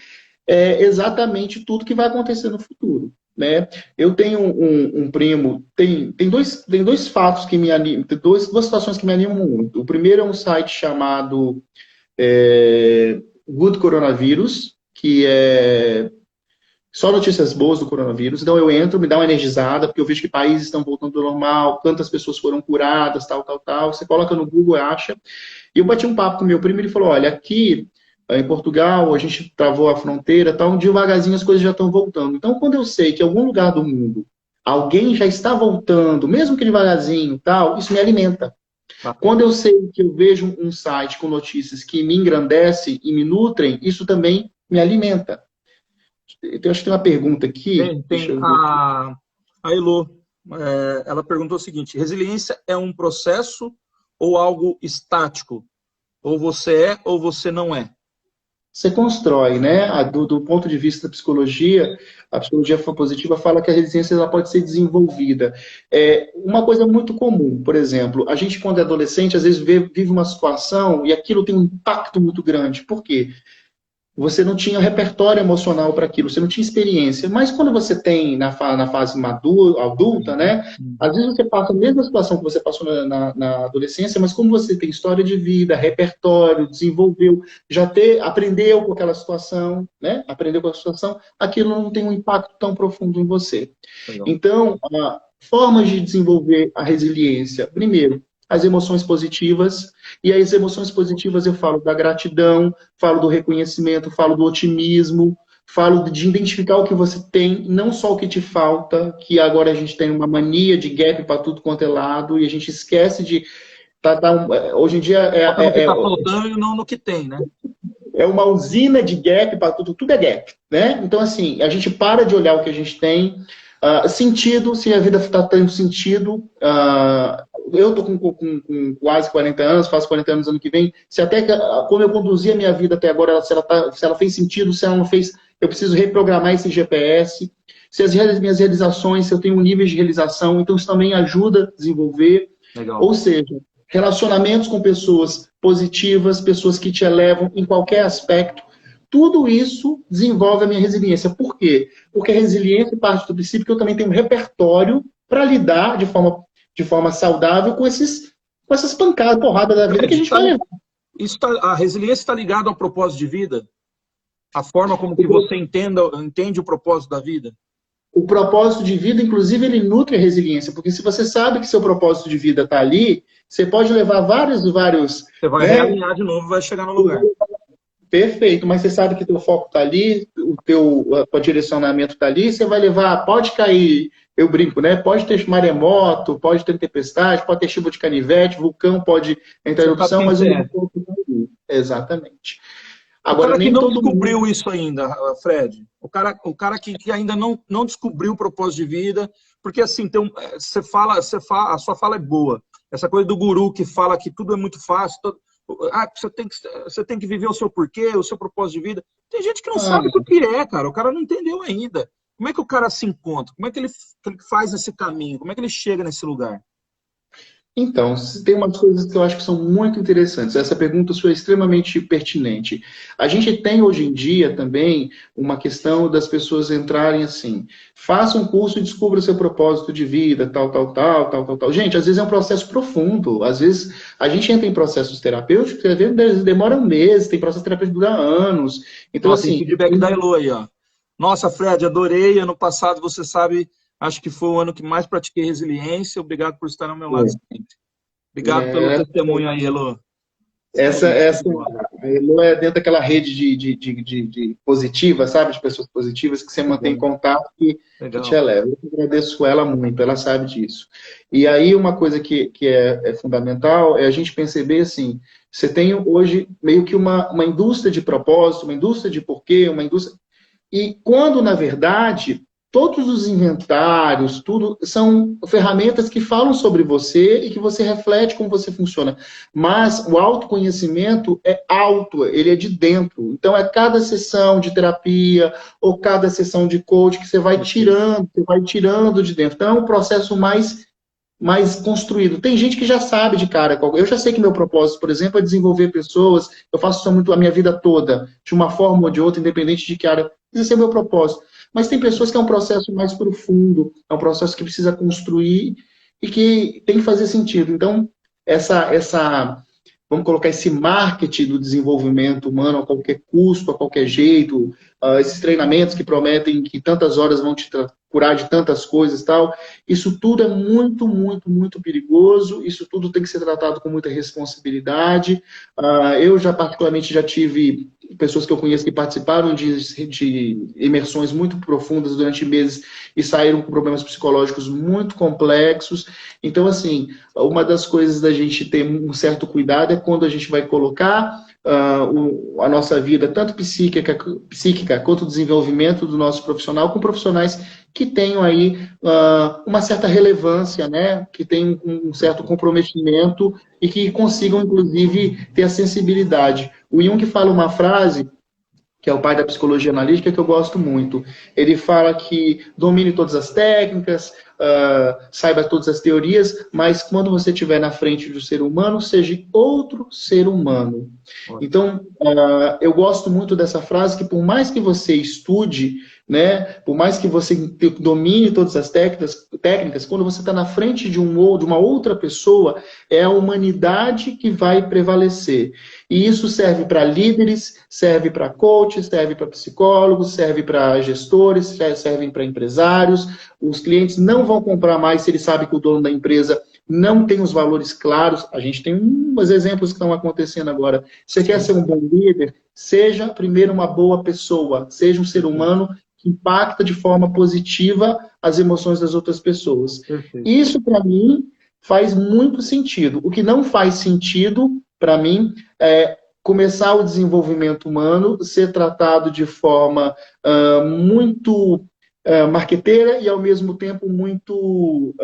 é exatamente tudo que vai acontecer no futuro, né? Eu tenho um primo, tem dois fatos que me animam, duas situações que me animam muito. O primeiro é um site chamado Good Coronavírus, que é só notícias boas do coronavírus. Então eu entro, me dá uma energizada, porque eu vejo que países estão voltando ao normal, quantas pessoas foram curadas, tal. Você coloca no Google e acha. E eu bati um papo com meu primo e ele falou, olha, aqui em Portugal a gente travou a fronteira, tal, devagarzinho as coisas já estão voltando. Então quando eu sei que em algum lugar do mundo alguém já está voltando, mesmo que devagarzinho, tal, isso me alimenta. Quando eu sei que eu vejo um site com notícias que me engrandecem e me nutrem, isso também me alimenta. Eu acho que tem uma pergunta aqui. Tem a Elô, ela perguntou o seguinte, resiliência é um processo ou algo estático? Ou você é ou você não é? Você constrói, né? Do ponto de vista da psicologia, a psicologia positiva fala que a resiliência ela pode ser desenvolvida. Uma coisa muito comum, por exemplo, a gente quando é adolescente, às vezes vive uma situação e aquilo tem um impacto muito grande. Por quê? Você não tinha repertório emocional para aquilo, você não tinha experiência. Mas quando você tem na fase madura, adulta, né? Às vezes você passa a mesma situação que você passou na adolescência, mas como você tem história de vida, repertório, desenvolveu, aprendeu com aquela situação, né? Aprendeu com a situação, aquilo não tem um impacto tão profundo em você. Legal. Então, formas de desenvolver a resiliência. Primeiro, as emoções positivas, e as emoções positivas eu falo da gratidão, falo do reconhecimento, falo do otimismo, falo de identificar o que você tem, não só o que te falta, que agora a gente tem uma mania de gap para tudo quanto é lado, e a gente esquece de... hoje em dia... no que está faltando e não no que tem, né? É uma usina de gap para tudo é gap, né? Então, assim, a gente para de olhar o que a gente tem, sentido, se a vida está tendo sentido... eu estou com quase 40 anos, faço 40 anos ano que vem, se até como eu conduzi a minha vida até agora, se ela fez sentido, se ela não fez, eu preciso reprogramar esse GPS, se as minhas realizações, se eu tenho um nível de realização, então isso também ajuda a desenvolver. Legal. Ou seja, relacionamentos com pessoas positivas, pessoas que te elevam em qualquer aspecto, tudo isso desenvolve a minha resiliência. Por quê? Porque a resiliência parte do princípio que eu também tenho um repertório para lidar de forma saudável com essas pancadas, porradas da vida que a gente vai levar. A resiliência está ligada ao propósito de vida? A forma como que você entende o propósito da vida? O propósito de vida, inclusive, ele nutre a resiliência, porque se você sabe que seu propósito de vida está ali, você pode levar vários... Você vai realinhar de novo e vai chegar no lugar. Perfeito, mas você sabe que teu foco está ali, o teu direcionamento está ali, você vai levar, pode cair, eu brinco, né? Pode ter maremoto, pode ter tempestade, pode ter chuva de canivete, vulcão pode entrar em erupção, mas o foco está ali. Exatamente. Agora, o cara que não descobriu isso ainda, Fred, o cara que ainda não descobriu o propósito de vida, porque assim, a sua fala é boa. Essa coisa do guru que fala que tudo é muito fácil, você tem que viver o seu porquê, o seu propósito de vida. Tem gente que não sabe o que é, cara. O cara não entendeu ainda. Como é que o cara se encontra? Como é que ele faz esse caminho? Como é que ele chega nesse lugar? Então, tem umas coisas que eu acho que são muito interessantes. Essa pergunta sua é extremamente pertinente. A gente tem hoje em dia também uma questão das pessoas entrarem assim, faça um curso e descubra o seu propósito de vida, tal. Gente, às vezes é um processo profundo. Às vezes a gente entra em processos terapêuticos que às vezes demoram meses, tem processo terapêutico que dura anos. Então, assim, tem feedback da Elo aí, ó. Nossa, Fred, adorei. Ano passado, você sabe... Acho que foi o ano que mais pratiquei resiliência. Obrigado por estar ao meu lado sempre. Obrigado pelo testemunho aí, Elo. A Elo é dentro daquela rede de positiva, sabe? De pessoas positivas que você mantém contato e que te eleva. Eu agradeço ela muito, ela sabe disso. E aí uma coisa que é fundamental é a gente perceber assim, você tem hoje meio que uma indústria de propósito, uma indústria de porquê, uma indústria... E quando, na verdade... Todos os inventários, tudo, são ferramentas que falam sobre você e que você reflete como você funciona. Mas o autoconhecimento é ele é de dentro. Então, é cada sessão de terapia ou cada sessão de coach que você vai tirando de dentro. Então, é um processo mais construído. Tem gente que já sabe de cara. Eu já sei que meu propósito, por exemplo, é desenvolver pessoas. Eu faço isso muito a minha vida toda, de uma forma ou de outra, independente de que área. Esse é o meu propósito. Mas tem pessoas que é um processo mais profundo, é um processo que precisa construir e que tem que fazer sentido. Então, vamos colocar esse marketing do desenvolvimento humano a qualquer custo, a qualquer jeito, esses treinamentos que prometem que tantas horas vão te curar de tantas coisas e tal, isso tudo é muito, muito, muito perigoso, isso tudo tem que ser tratado com muita responsabilidade. Eu particularmente já tive pessoas que eu conheço que participaram de imersões muito profundas durante meses e saíram com problemas psicológicos muito complexos. Então, assim, uma das coisas da gente ter um certo cuidado é quando a gente vai colocar a nossa vida, tanto psíquica quanto o desenvolvimento do nosso profissional, com profissionais que tenham aí uma certa relevância, né? Que tenham um certo comprometimento e que consigam, inclusive, ter a sensibilidade. O Jung fala uma frase, que é o pai da psicologia analítica, que eu gosto muito. Ele fala que domine todas as técnicas, saiba todas as teorias, mas quando você estiver na frente do ser humano, seja outro ser humano. Então, eu gosto muito dessa frase, que por mais que você estude, né, por mais que você domine todas as técnicas, quando você está na frente de uma outra pessoa, é a humanidade que vai prevalecer. E isso serve para líderes, serve para coaches, serve para psicólogos, serve para gestores, serve para empresários. Os clientes não vão comprar mais se eles sabem que o dono da empresa não tem os valores claros. A gente tem uns exemplos que estão acontecendo agora. Você quer ser um bom líder? Seja primeiro uma boa pessoa, seja um ser humano que impacta de forma positiva as emoções das outras pessoas. Perfeito. Isso, para mim, faz muito sentido. O que não faz sentido, para mim, é começar o desenvolvimento humano ser tratado de forma muito marqueteira e, ao mesmo tempo, muito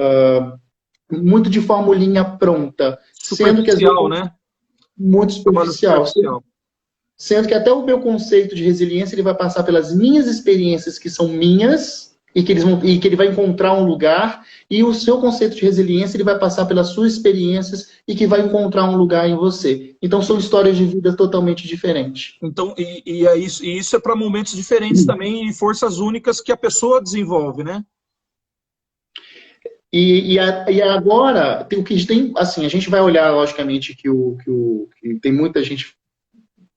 de formulinha pronta. Superficial, sendo que, às vezes, né? Muito superficial. sendo que até o meu conceito de resiliência ele vai passar pelas minhas experiências que são minhas e que ele vai encontrar um lugar, e o seu conceito de resiliência ele vai passar pelas suas experiências e que vai encontrar um lugar em você. Então são histórias de vida totalmente diferentes. Então, e isso é para momentos diferentes também e forças únicas que a pessoa desenvolve, né? E agora, o que tem, assim, a gente vai olhar, logicamente, que tem muita gente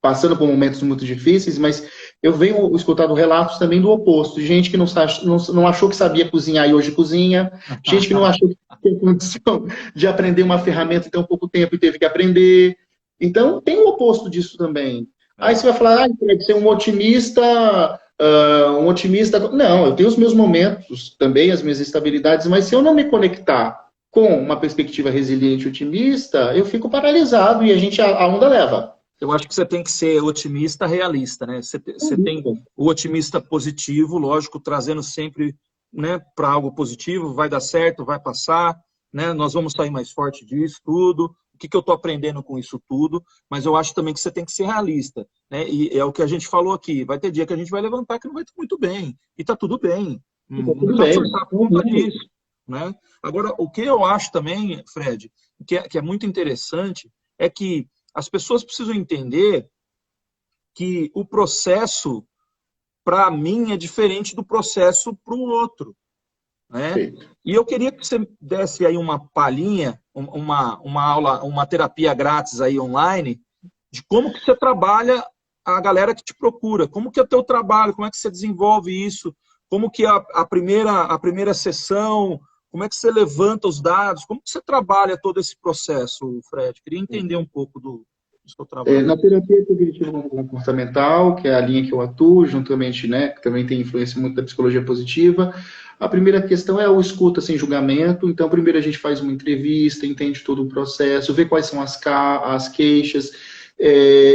passando por momentos muito difíceis, mas eu venho escutando relatos também do oposto, de gente que não achou que sabia cozinhar e hoje cozinha, gente que não achou que tinha condição de aprender uma ferramenta em tão pouco tempo e teve que aprender. Então, tem o oposto disso também. Aí você vai falar, Fred, ser um otimista... um otimista... Não, eu tenho os meus momentos também, as minhas instabilidades, mas se eu não me conectar com uma perspectiva resiliente e otimista, eu fico paralisado e a onda leva. Eu acho que você tem que ser otimista realista, né? Você tem o otimista positivo, lógico, trazendo sempre, né, para algo positivo, vai dar certo, vai passar, né? Nós vamos sair mais forte disso tudo. O que eu estou aprendendo com isso tudo? Mas eu acho também que você tem que ser realista, né? E é o que a gente falou aqui. Vai ter dia que a gente vai levantar que não vai estar muito bem. E está tudo bem. Não precisa forçar por conta disso, né? Agora, o que eu acho também, Fred, que é muito interessante, é que as pessoas precisam entender que o processo, para mim, é diferente do processo para o outro, né? E eu queria que você desse aí uma palhinha, uma aula, uma terapia grátis aí online, de como que você trabalha a galera que te procura, como que é o teu trabalho, como é que você desenvolve isso, como que a primeira sessão, como é que você levanta os dados, como que você trabalha todo esse processo, Fred? Queria entender um pouco do seu trabalho. Na terapia cognitiva comportamental, que é a linha que eu atuo, juntamente, né, que também tem influência muito da psicologia positiva, a primeira questão é o escuta sem julgamento. Então, primeiro a gente faz uma entrevista, entende todo o processo, vê quais são as queixas,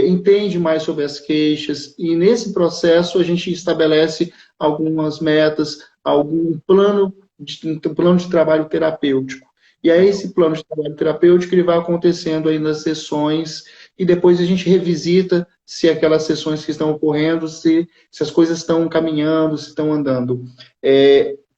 entende mais sobre as queixas, e nesse processo a gente estabelece algumas metas, algum plano de trabalho terapêutico. E aí esse plano de trabalho terapêutico ele vai acontecendo aí nas sessões, e depois a gente revisita se aquelas sessões que estão ocorrendo, se as coisas estão caminhando, se estão andando.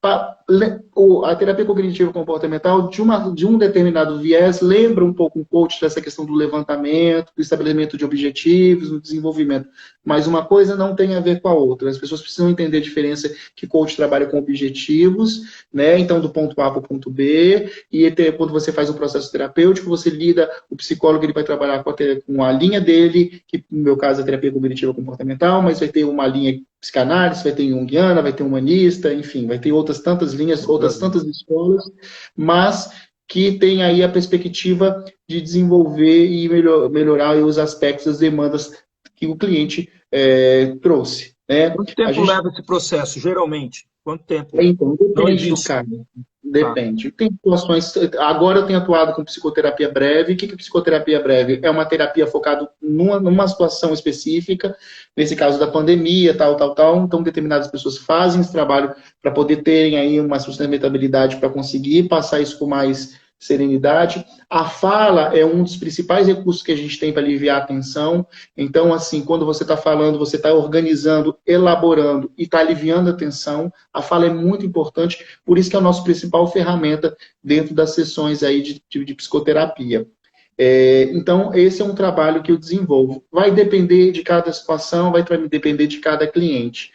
A terapia cognitivo comportamental, de um determinado viés, lembra um pouco um coach dessa questão do levantamento, do estabelecimento de objetivos, do desenvolvimento. Mas uma coisa não tem a ver com a outra. As pessoas precisam entender a diferença que coach trabalha com objetivos, né? Então, do ponto A para o ponto B, e quando você faz um processo terapêutico, você lida, o psicólogo ele vai trabalhar com a linha dele, que no meu caso é a terapia cognitiva comportamental, mas vai ter uma linha psicanálise, vai ter junguiana, vai ter humanista, enfim, vai ter outras tantas linhas, outras tantas escolas, mas que tem aí a perspectiva de desenvolver e melhorar os aspectos das demandas que o cliente trouxe. Né? Quanto tempo leva esse processo, geralmente? Quanto tempo? Então, depende do caso. Depende. Tem situações. Agora eu tenho atuado com psicoterapia breve. O que é psicoterapia breve? É uma terapia focada numa situação específica, nesse caso da pandemia, tal. Então, determinadas pessoas fazem esse trabalho para poder terem aí uma sustentabilidade para conseguir passar isso com mais serenidade. A fala é um dos principais recursos que a gente tem para aliviar a tensão. Então, assim, quando você está falando, você está organizando, elaborando e está aliviando a tensão. A fala é muito importante, por isso que é a nossa principal ferramenta dentro das sessões aí de psicoterapia. Então, esse é um trabalho que eu desenvolvo. Vai depender de cada situação, vai depender de cada cliente.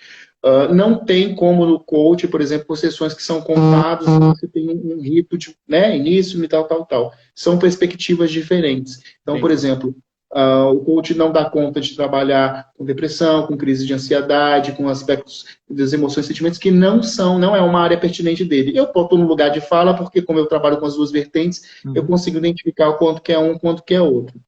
Não tem como no coach, por exemplo, por sessões que são contadas, você tem um rito de início e tal. São perspectivas diferentes. Então, por exemplo, o coach não dá conta de trabalhar com depressão, com crise de ansiedade, com aspectos das emoções e sentimentos que não é uma área pertinente dele. Eu estou no lugar de fala, porque como eu trabalho com as duas vertentes, eu consigo identificar o quanto que é um, quanto que é outro.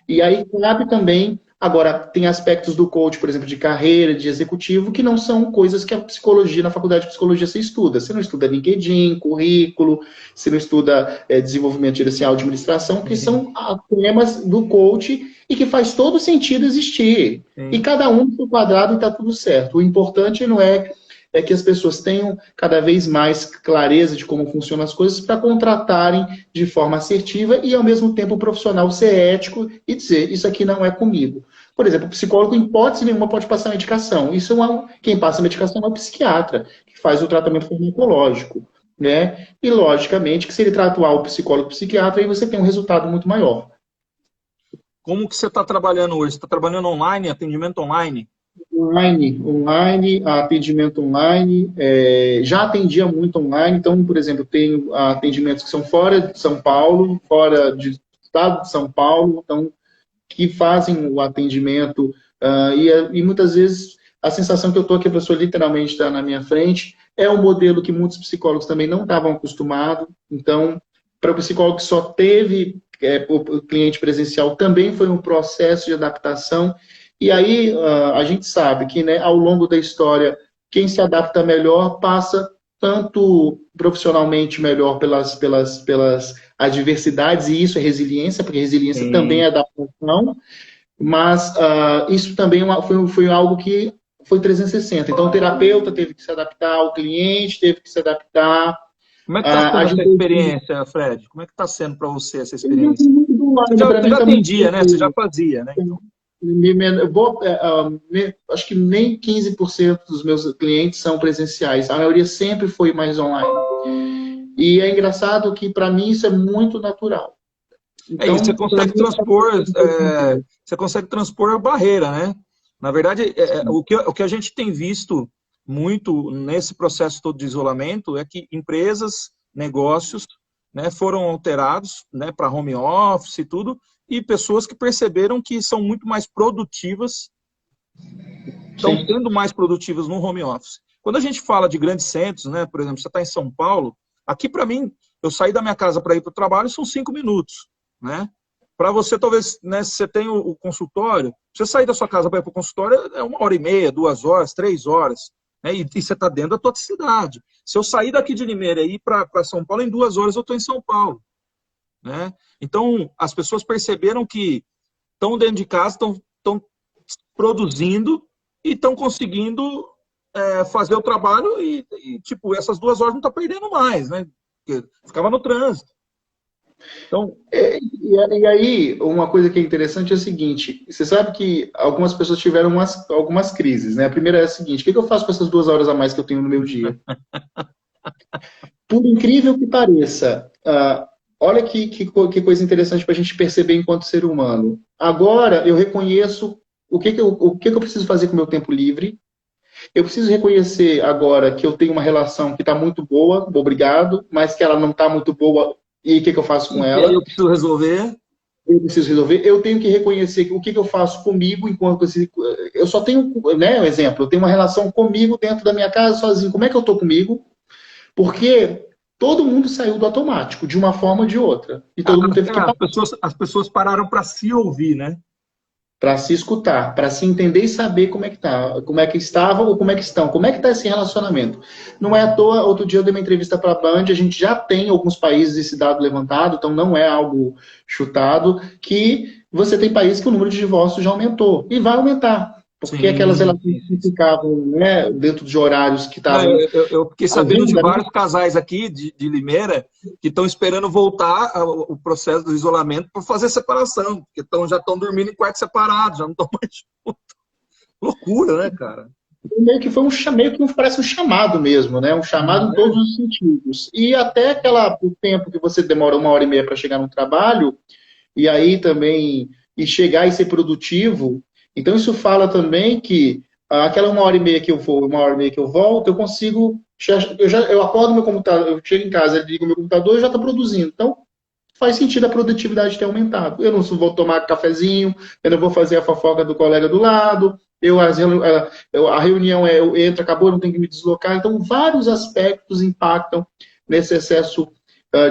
E aí cabe também. Agora, tem aspectos do coach, por exemplo, de carreira, de executivo, que não são coisas que a psicologia, na faculdade de psicologia, você estuda. Você não estuda LinkedIn, currículo, você não estuda desenvolvimento gerencial de administração, que são temas do coach e que faz todo sentido existir. E cada um no seu quadrado e está tudo certo. O importante não é que as pessoas tenham cada vez mais clareza de como funcionam as coisas para contratarem de forma assertiva e, ao mesmo tempo, o profissional ser ético e dizer, isso aqui não é comigo. Por exemplo, o psicólogo, em hipótese nenhuma, pode passar medicação. Isso quem passa medicação é o psiquiatra, que faz o tratamento farmacológico, né? E, logicamente, que se ele tratar o psicólogo e o psiquiatra, aí você tem um resultado muito maior. Como que você está trabalhando hoje? Você está trabalhando online, atendimento online? Online, atendimento online, já atendia muito online, então, por exemplo, tenho atendimentos que são fora de São Paulo, fora do estado de São Paulo, então, que fazem o atendimento, e muitas vezes a sensação que eu estou, que a pessoa literalmente está na minha frente, é um modelo que muitos psicólogos também não estavam acostumados, então, para o psicólogo que só teve o cliente presencial, também foi um processo de adaptação. E aí a gente sabe que, né, ao longo da história, quem se adapta melhor passa tanto profissionalmente melhor pelas adversidades, e isso é resiliência, porque resiliência também é adaptação, mas isso também foi algo que foi 360. Então o terapeuta teve que se adaptar, o cliente teve que se adaptar. Como é que está sendo essa experiência, Fred? Como é que está sendo para você essa experiência? Você já atendia, né? Você já fazia, né? Então. Acho que nem 15% dos meus clientes são presenciais. A maioria sempre foi mais online. E é engraçado que, para mim, isso é muito natural. Então, você consegue transpor a barreira, né? Na verdade, o que a gente tem visto muito nesse processo todo de isolamento é que empresas, negócios, né, foram alterados, né, para home office e tudo, e pessoas que perceberam que são muito mais produtivas, estão sendo mais produtivas no home office. Quando a gente fala de grandes centros, né, por exemplo, você está em São Paulo, aqui para mim, eu sair da minha casa para ir para o trabalho são 5 minutos, né? Para você, talvez, né, se você tem o consultório, você sair da sua casa para ir para o consultório é 1h30, 2 horas, 3 horas, né? E você está dentro da tua cidade. Se eu sair daqui de Limeira e ir para São Paulo, em 2 horas eu estou em São Paulo, né? Então, as pessoas perceberam que estão dentro de casa, estão produzindo e estão conseguindo fazer o trabalho e, tipo, essas 2 horas não está perdendo mais, né? Porque ficava no trânsito. Então... E aí, uma coisa que é interessante é o seguinte, você sabe que algumas pessoas tiveram algumas crises, né? A primeira é a seguinte, o que eu faço com essas 2 horas a mais que eu tenho no meu dia? Por incrível que pareça, olha que coisa interessante para a gente perceber enquanto ser humano. Agora, eu reconheço o que eu preciso fazer com o meu tempo livre. Eu preciso reconhecer agora que eu tenho uma relação que está muito boa, obrigado, mas que ela não está muito boa, e o que eu faço com ela? Eu preciso resolver. Eu preciso resolver. Eu tenho que reconhecer o que eu faço comigo enquanto eu só tenho, né, um exemplo, eu tenho uma relação comigo dentro da minha casa, sozinho. Como é que eu estou comigo? Porque todo mundo saiu do automático, de uma forma ou de outra. E todo mundo teve que as pessoas pararam para se ouvir, né? Para se escutar, para se entender e saber como é que tá, como é que estavam ou como é que estão, como é que está esse relacionamento. Não é à toa, outro dia eu dei uma entrevista para a Band, a gente já tem alguns países esse dado levantado, então não é algo chutado, que você tem países que o número de divórcios já aumentou, e vai aumentar. Porque aquelas relações que ficavam, né, dentro de horários que estavam... Eu fiquei sabendo de vários casais aqui de Limeira que estão esperando voltar o processo do isolamento para fazer separação, porque já estão dormindo em quartos separados, já não estão mais juntos. Loucura, né, cara? Meio que parece um chamado mesmo, né? Um chamado em todos os sentidos. E até o tempo que você demora 1h30 para chegar no trabalho, e aí também, e chegar e ser produtivo. Então, isso fala também que aquela 1h30 que eu vou, 1h30 que eu volto, eu consigo... Eu acordo meu computador, eu chego em casa, ligo meu computador e já está produzindo. Então, faz sentido a produtividade ter aumentado. Eu não vou tomar cafezinho, eu não vou fazer a fofoca do colega do lado, a reunião entra, acabou, eu não tenho que me deslocar. Então, vários aspectos impactam nesse excesso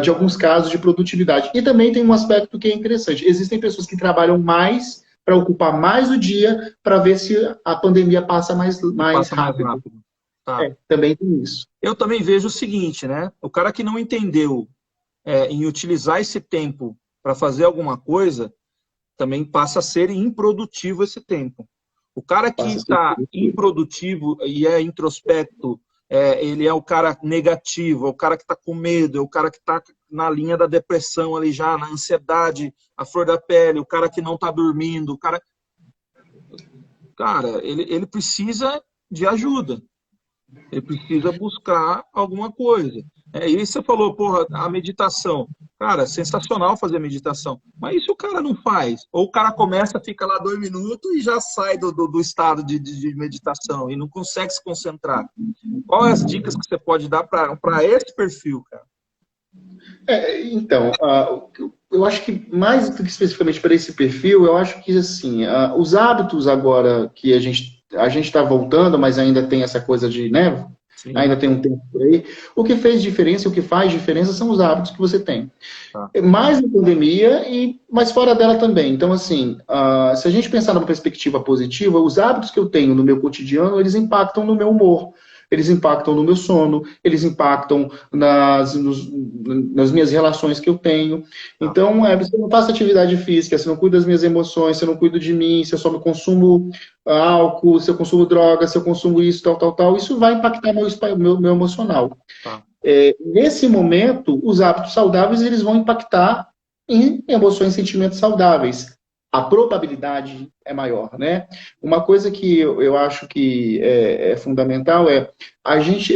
de alguns casos de produtividade. E também tem um aspecto que é interessante. Existem pessoas que trabalham mais para ocupar mais o dia, para ver se a pandemia passa mais rápido. Tá. Também tem isso. Eu também vejo o seguinte, né? O cara que não entendeu em utilizar esse tempo para fazer alguma coisa, também passa a ser improdutivo esse tempo. O cara que está improdutivo e é introspecto, ele é o cara negativo, é o cara que está com medo, é o cara que está na linha da depressão ali já, na ansiedade, a flor da pele, o cara que não está dormindo, cara, ele precisa de ajuda. Ele precisa buscar alguma coisa. E aí você falou, porra, a meditação. Cara, sensacional fazer meditação. Mas e se o cara não faz? Ou o cara começa, fica lá 2 minutos e já sai do estado de meditação e não consegue se concentrar. Quais as dicas que você pode dar para esse perfil, cara? Então, eu acho que mais do que especificamente para esse perfil, eu acho que assim, os hábitos agora que a gente está voltando, mas ainda tem essa coisa de, né? Sim. Ainda tem um tempo por aí. O que fez diferença, o que faz diferença são os hábitos que você tem. Tá. Mais na pandemia, mas fora dela também. Então, assim, se a gente pensar numa perspectiva positiva, os hábitos que eu tenho no meu cotidiano, eles impactam no meu humor. Eles impactam no meu sono, eles impactam nas minhas relações que eu tenho. Então, se eu não faço atividade física, se eu não cuido das minhas emoções, se eu não cuido de mim, se eu só me consumo álcool, se eu consumo droga, se eu consumo isso, tal, isso vai impactar meu emocional. Tá. Nesse momento, os hábitos saudáveis eles vão impactar em emoções e sentimentos saudáveis. A probabilidade é maior, né? Uma coisa que eu acho que é fundamental eu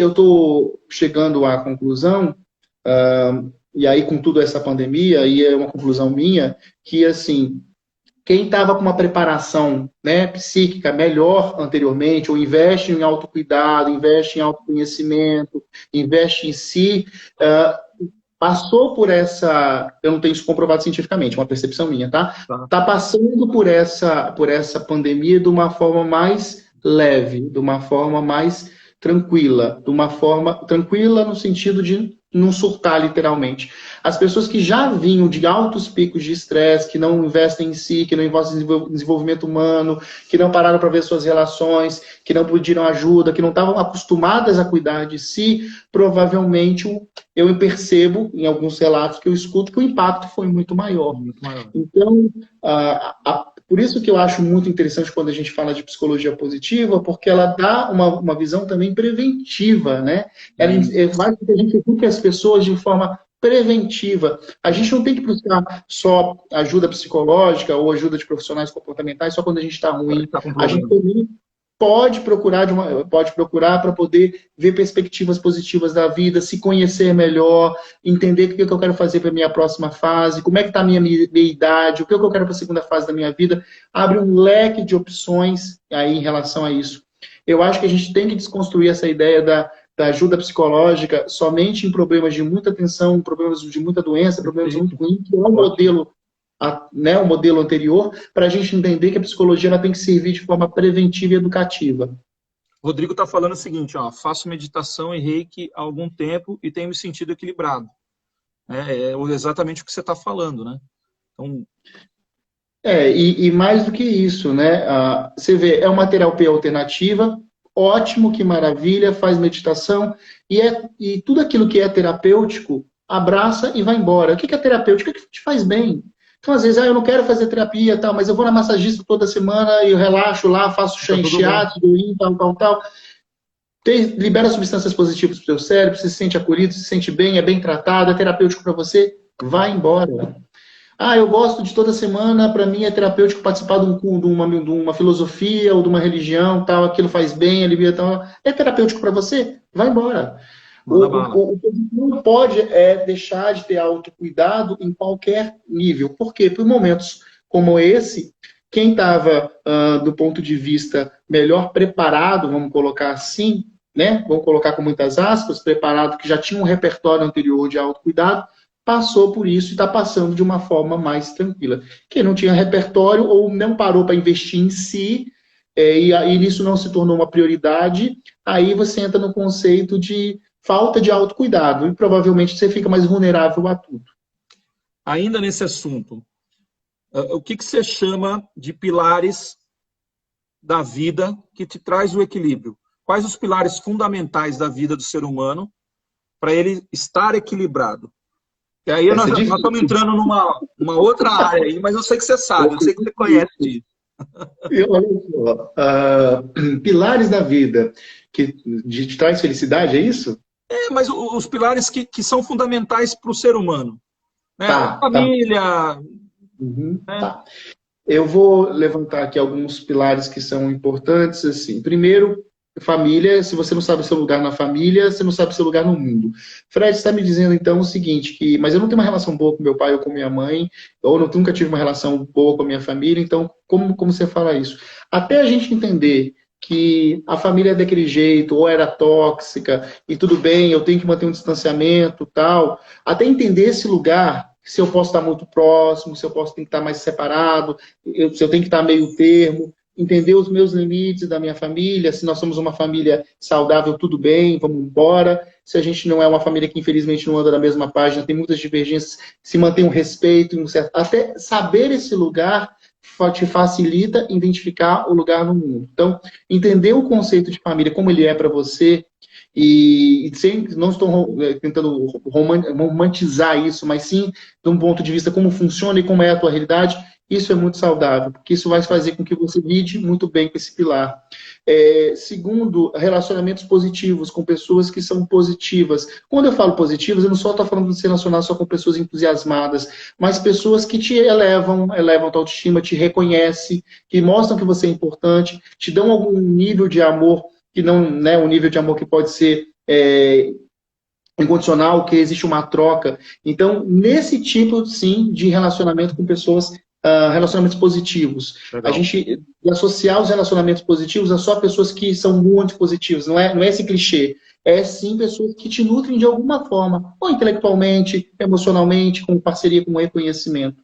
estou chegando à conclusão, e aí com tudo essa pandemia, e é uma conclusão minha, que assim, quem estava com uma preparação, né, psíquica melhor anteriormente, ou investe em autocuidado, investe em autoconhecimento, investe em si, passou por essa, eu não tenho isso comprovado cientificamente, é uma percepção minha, tá? Tá passando por essa pandemia de uma forma mais leve, de uma forma mais tranquila, no sentido de não surtar literalmente. As pessoas que já vinham de altos picos de estresse, que não investem em si, que não investem em desenvolvimento humano, que não pararam para ver suas relações, que não pediram ajuda, que não estavam acostumadas a cuidar de si, provavelmente eu percebo, em alguns relatos que eu escuto, que o impacto foi muito maior. Então, por isso que eu acho muito interessante quando a gente fala de psicologia positiva, porque ela dá uma visão também preventiva, né? Ela faz com que a gente eduque as pessoas de forma preventiva. A gente não tem que buscar só ajuda psicológica ou ajuda de profissionais comportamentais só quando a gente está ruim. A gente também pode procurar para poder ver perspectivas positivas da vida, se conhecer melhor, entender o que eu quero fazer para a minha próxima fase, como é que está a minha idade, o que eu quero para a segunda fase da minha vida. Abre um leque de opções aí em relação a isso. Eu acho que a gente tem que desconstruir essa ideia da ajuda psicológica somente em problemas de muita tensão, problemas de muita doença, problemas muito ruins, que é um modelo, né, um modelo anterior, para a gente entender que a psicologia ela tem que servir de forma preventiva e educativa. Rodrigo está falando o seguinte, faço meditação e reiki há algum tempo e tenho me sentido equilibrado. É exatamente o que você está falando, né? Então... E mais do que isso, né? Você vê, é uma terapia alternativa, ótimo, que maravilha, faz meditação, e tudo aquilo que é terapêutico, abraça e vai embora. O que é terapêutico? O que te faz bem? Então, às vezes, eu não quero fazer terapia, tal, mas eu vou na massagista toda semana, eu relaxo lá, faço chá enxeado, tal. Libera substâncias positivas para o seu cérebro, você se sente acolhido, se sente bem, é bem tratado, é terapêutico para você, vai embora. Eu gosto de toda semana, para mim é terapêutico participar de uma filosofia ou de uma religião, tal, aquilo faz bem, alivia, tal. É terapêutico para você? Vai embora. O que não pode é deixar de ter autocuidado em qualquer nível. Por quê? Por momentos como esse, quem estava, do ponto de vista melhor preparado, vamos colocar assim, né? Vamos colocar com muitas aspas, preparado, que já tinha um repertório anterior de autocuidado, passou por isso e está passando de uma forma mais tranquila. Quem não tinha repertório ou não parou para investir em si, e isso não se tornou uma prioridade, aí você entra no conceito de falta de autocuidado e provavelmente você fica mais vulnerável a tudo. Ainda nesse assunto, o que você chama de pilares da vida que te traz o equilíbrio? Quais os pilares fundamentais da vida do ser humano para ele estar equilibrado? E aí nós estamos entrando numa outra área aí, mas eu sei que você sabe, eu sei que você conhece disso. Olha só, pilares da vida que te traz felicidade, é isso? Mas os pilares que são fundamentais para o ser humano. Né? A família... Tá. Eu vou levantar aqui alguns pilares que são importantes, assim. Primeiro, família. Se você não sabe o seu lugar na família, você não sabe o seu lugar no mundo. Fred está me dizendo, então, o seguinte, mas eu não tenho uma relação boa com meu pai ou com minha mãe, ou nunca tive uma relação boa com a minha família, então, como você fala isso? Até a gente entender que a família é daquele jeito, ou era tóxica, e tudo bem, eu tenho que manter um distanciamento, tal, até entender esse lugar, se eu posso estar muito próximo, se eu posso ter que estar mais separado, se eu tenho que estar meio termo, entender os meus limites da minha família, se nós somos uma família saudável, tudo bem, vamos embora. Se a gente não é uma família que infelizmente não anda na mesma página, tem muitas divergências, se mantém um respeito, até saber esse lugar te facilita identificar o lugar no mundo. Então, entender o conceito de família, como ele é para você, e sem, não estou tentando romantizar isso, mas sim de um ponto de vista como funciona e como é a tua realidade, isso é muito saudável, porque isso vai fazer com que você lide muito bem com esse pilar. Segundo, relacionamentos positivos com pessoas que são positivas. Quando eu falo positivas, eu não só estou falando de se relacionar só com pessoas entusiasmadas, mas pessoas que te elevam a tua autoestima, te reconhecem, que mostram que você é importante, te dão algum nível de amor, que não, né, um nível de amor que pode ser incondicional, que existe uma troca. Então, nesse tipo, sim, de relacionamento com pessoas, relacionamentos positivos. Legal. A gente associar os relacionamentos positivos a só pessoas que são muito positivas, não é esse clichê. É sim pessoas que te nutrem de alguma forma, ou intelectualmente, emocionalmente, com parceria, com reconhecimento.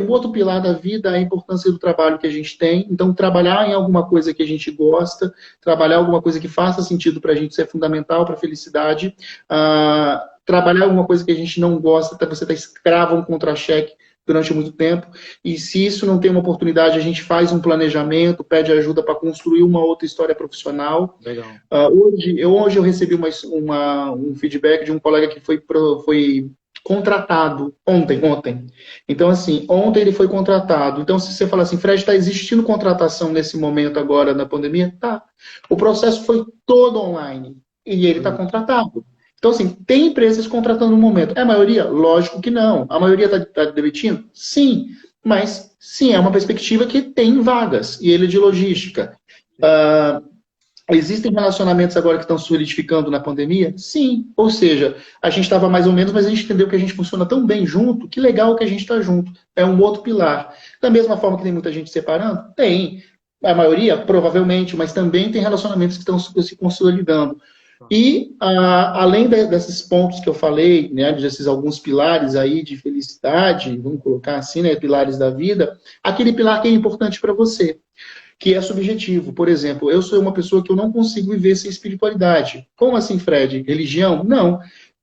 O outro pilar da vida é a importância do trabalho que a gente tem. Então, trabalhar em alguma coisa que a gente gosta, trabalhar alguma coisa que faça sentido para a gente, isso é fundamental para a felicidade. Trabalhar alguma coisa que a gente não gosta, você está escravo a um contra-cheque durante muito tempo. E se isso não tem uma oportunidade, a gente faz um planejamento, pede ajuda para construir uma outra história profissional. Legal. Hoje eu recebi um feedback de um colega que foi contratado ontem. Então, assim, ontem ele foi contratado. Então, se você fala assim, Fred, está existindo contratação nesse momento agora na pandemia? Tá. O processo foi todo online e ele está contratado. Então, assim, tem empresas contratando no momento. É a maioria? Lógico que não. A maioria está demitindo? Sim. Mas, sim, é uma perspectiva que tem vagas. E ele é de logística. Existem relacionamentos agora que estão se solidificando na pandemia? Sim. Ou seja, a gente estava mais ou menos, mas a gente entendeu que a gente funciona tão bem junto, que legal que a gente está junto. É um outro pilar. Da mesma forma que tem muita gente separando? Tem. A maioria, provavelmente, mas também tem relacionamentos que estão se consolidando. E, além desses pontos que eu falei, né, desses alguns pilares aí de felicidade, vamos colocar assim, né, pilares da vida, aquele pilar que é importante para você, que é subjetivo. Por exemplo, eu sou uma pessoa que eu não consigo viver sem espiritualidade. Como assim, Fred? Religião?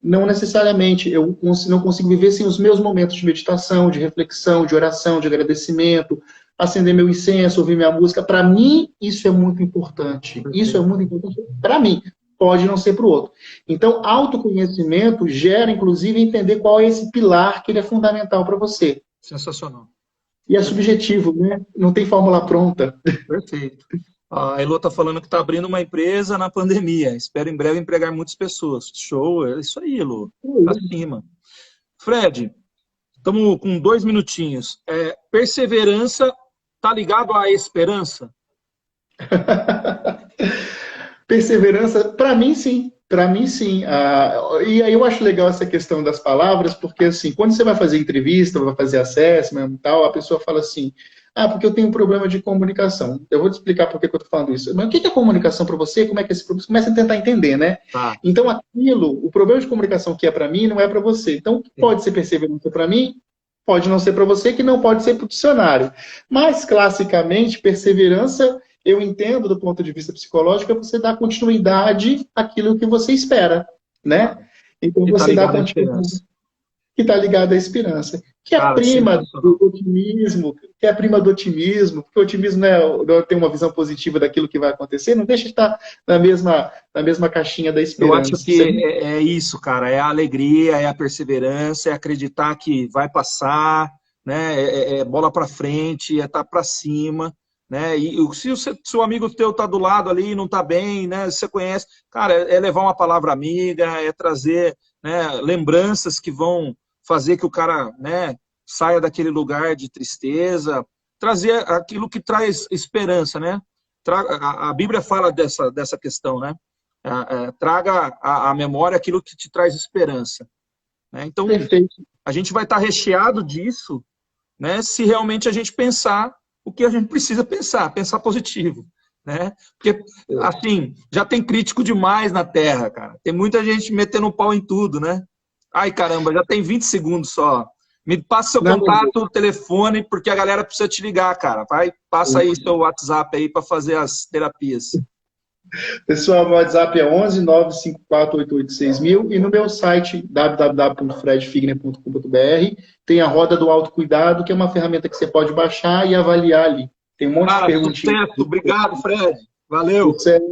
Não necessariamente. Eu não consigo viver sem os meus momentos de meditação, de reflexão, de oração, de agradecimento, acender meu incenso, ouvir minha música. Para mim, isso é muito importante. Isso é muito importante para mim. Pode não ser para o outro. Então, autoconhecimento gera, inclusive, entender qual é esse pilar que ele é fundamental para você. Sensacional. E é subjetivo, né? Não tem fórmula pronta. Perfeito. A Elô está falando que está abrindo uma empresa na pandemia. Espero em breve empregar muitas pessoas. Show, é isso aí, Elô. Pra cima. Fred, estamos com 2 minutinhos. Perseverança está ligado à esperança? Perseverança, para mim, sim. Para mim, sim. E aí eu acho legal essa questão das palavras, porque assim, quando você vai fazer entrevista, vai fazer assessment e tal, a pessoa fala assim, porque eu tenho um problema de comunicação. Eu vou te explicar por que eu estou falando isso. Mas o que é comunicação para você? Como é que esse problema? Você começa a tentar entender, né? Tá. Então, o problema de comunicação que é para mim, não é para você. Então, o que pode ser perseverança para mim, pode não ser para você, que não pode ser para o dicionário. Mas, classicamente, perseverança, eu entendo do ponto de vista psicológico, é você dar continuidade àquilo que você espera, né? Então, você dá continuidade que está ligado à esperança. Que é a prima do otimismo, porque o otimismo, né, tem uma visão positiva daquilo que vai acontecer, não deixa de estar na mesma caixinha da esperança. Eu acho que é isso, cara, é a alegria, é a perseverança, é acreditar que vai passar, né, é bola para frente, é estar para cima, né, e se o amigo teu tá do lado ali e não tá bem, né, você conhece, cara, é levar uma palavra amiga, é trazer, né, lembranças que vão fazer que o cara, né, saia daquele lugar de tristeza, trazer aquilo que traz esperança, né? A Bíblia fala dessa questão, né? Traga à memória aquilo que te traz esperança. Né? Então, Perfeito. a gente vai estar recheado disso, né, se realmente a gente pensar o que a gente precisa pensar positivo. Né? Porque, assim, já tem crítico demais na Terra, cara. Tem muita gente metendo um pau em tudo, né? Ai, caramba, já tem 20 segundos só. Me passa seu contato, telefone, porque a galera precisa te ligar, cara. Passa aí seu WhatsApp aí para fazer as terapias. Pessoal, meu WhatsApp é 11 954 886000 e no meu site www.fredfigner.com.br tem a Roda do Autocuidado, que é uma ferramenta que você pode baixar e avaliar ali. Tem um monte de perguntinhas. Sucesso. Obrigado, Fred. Valeu. Sucesso.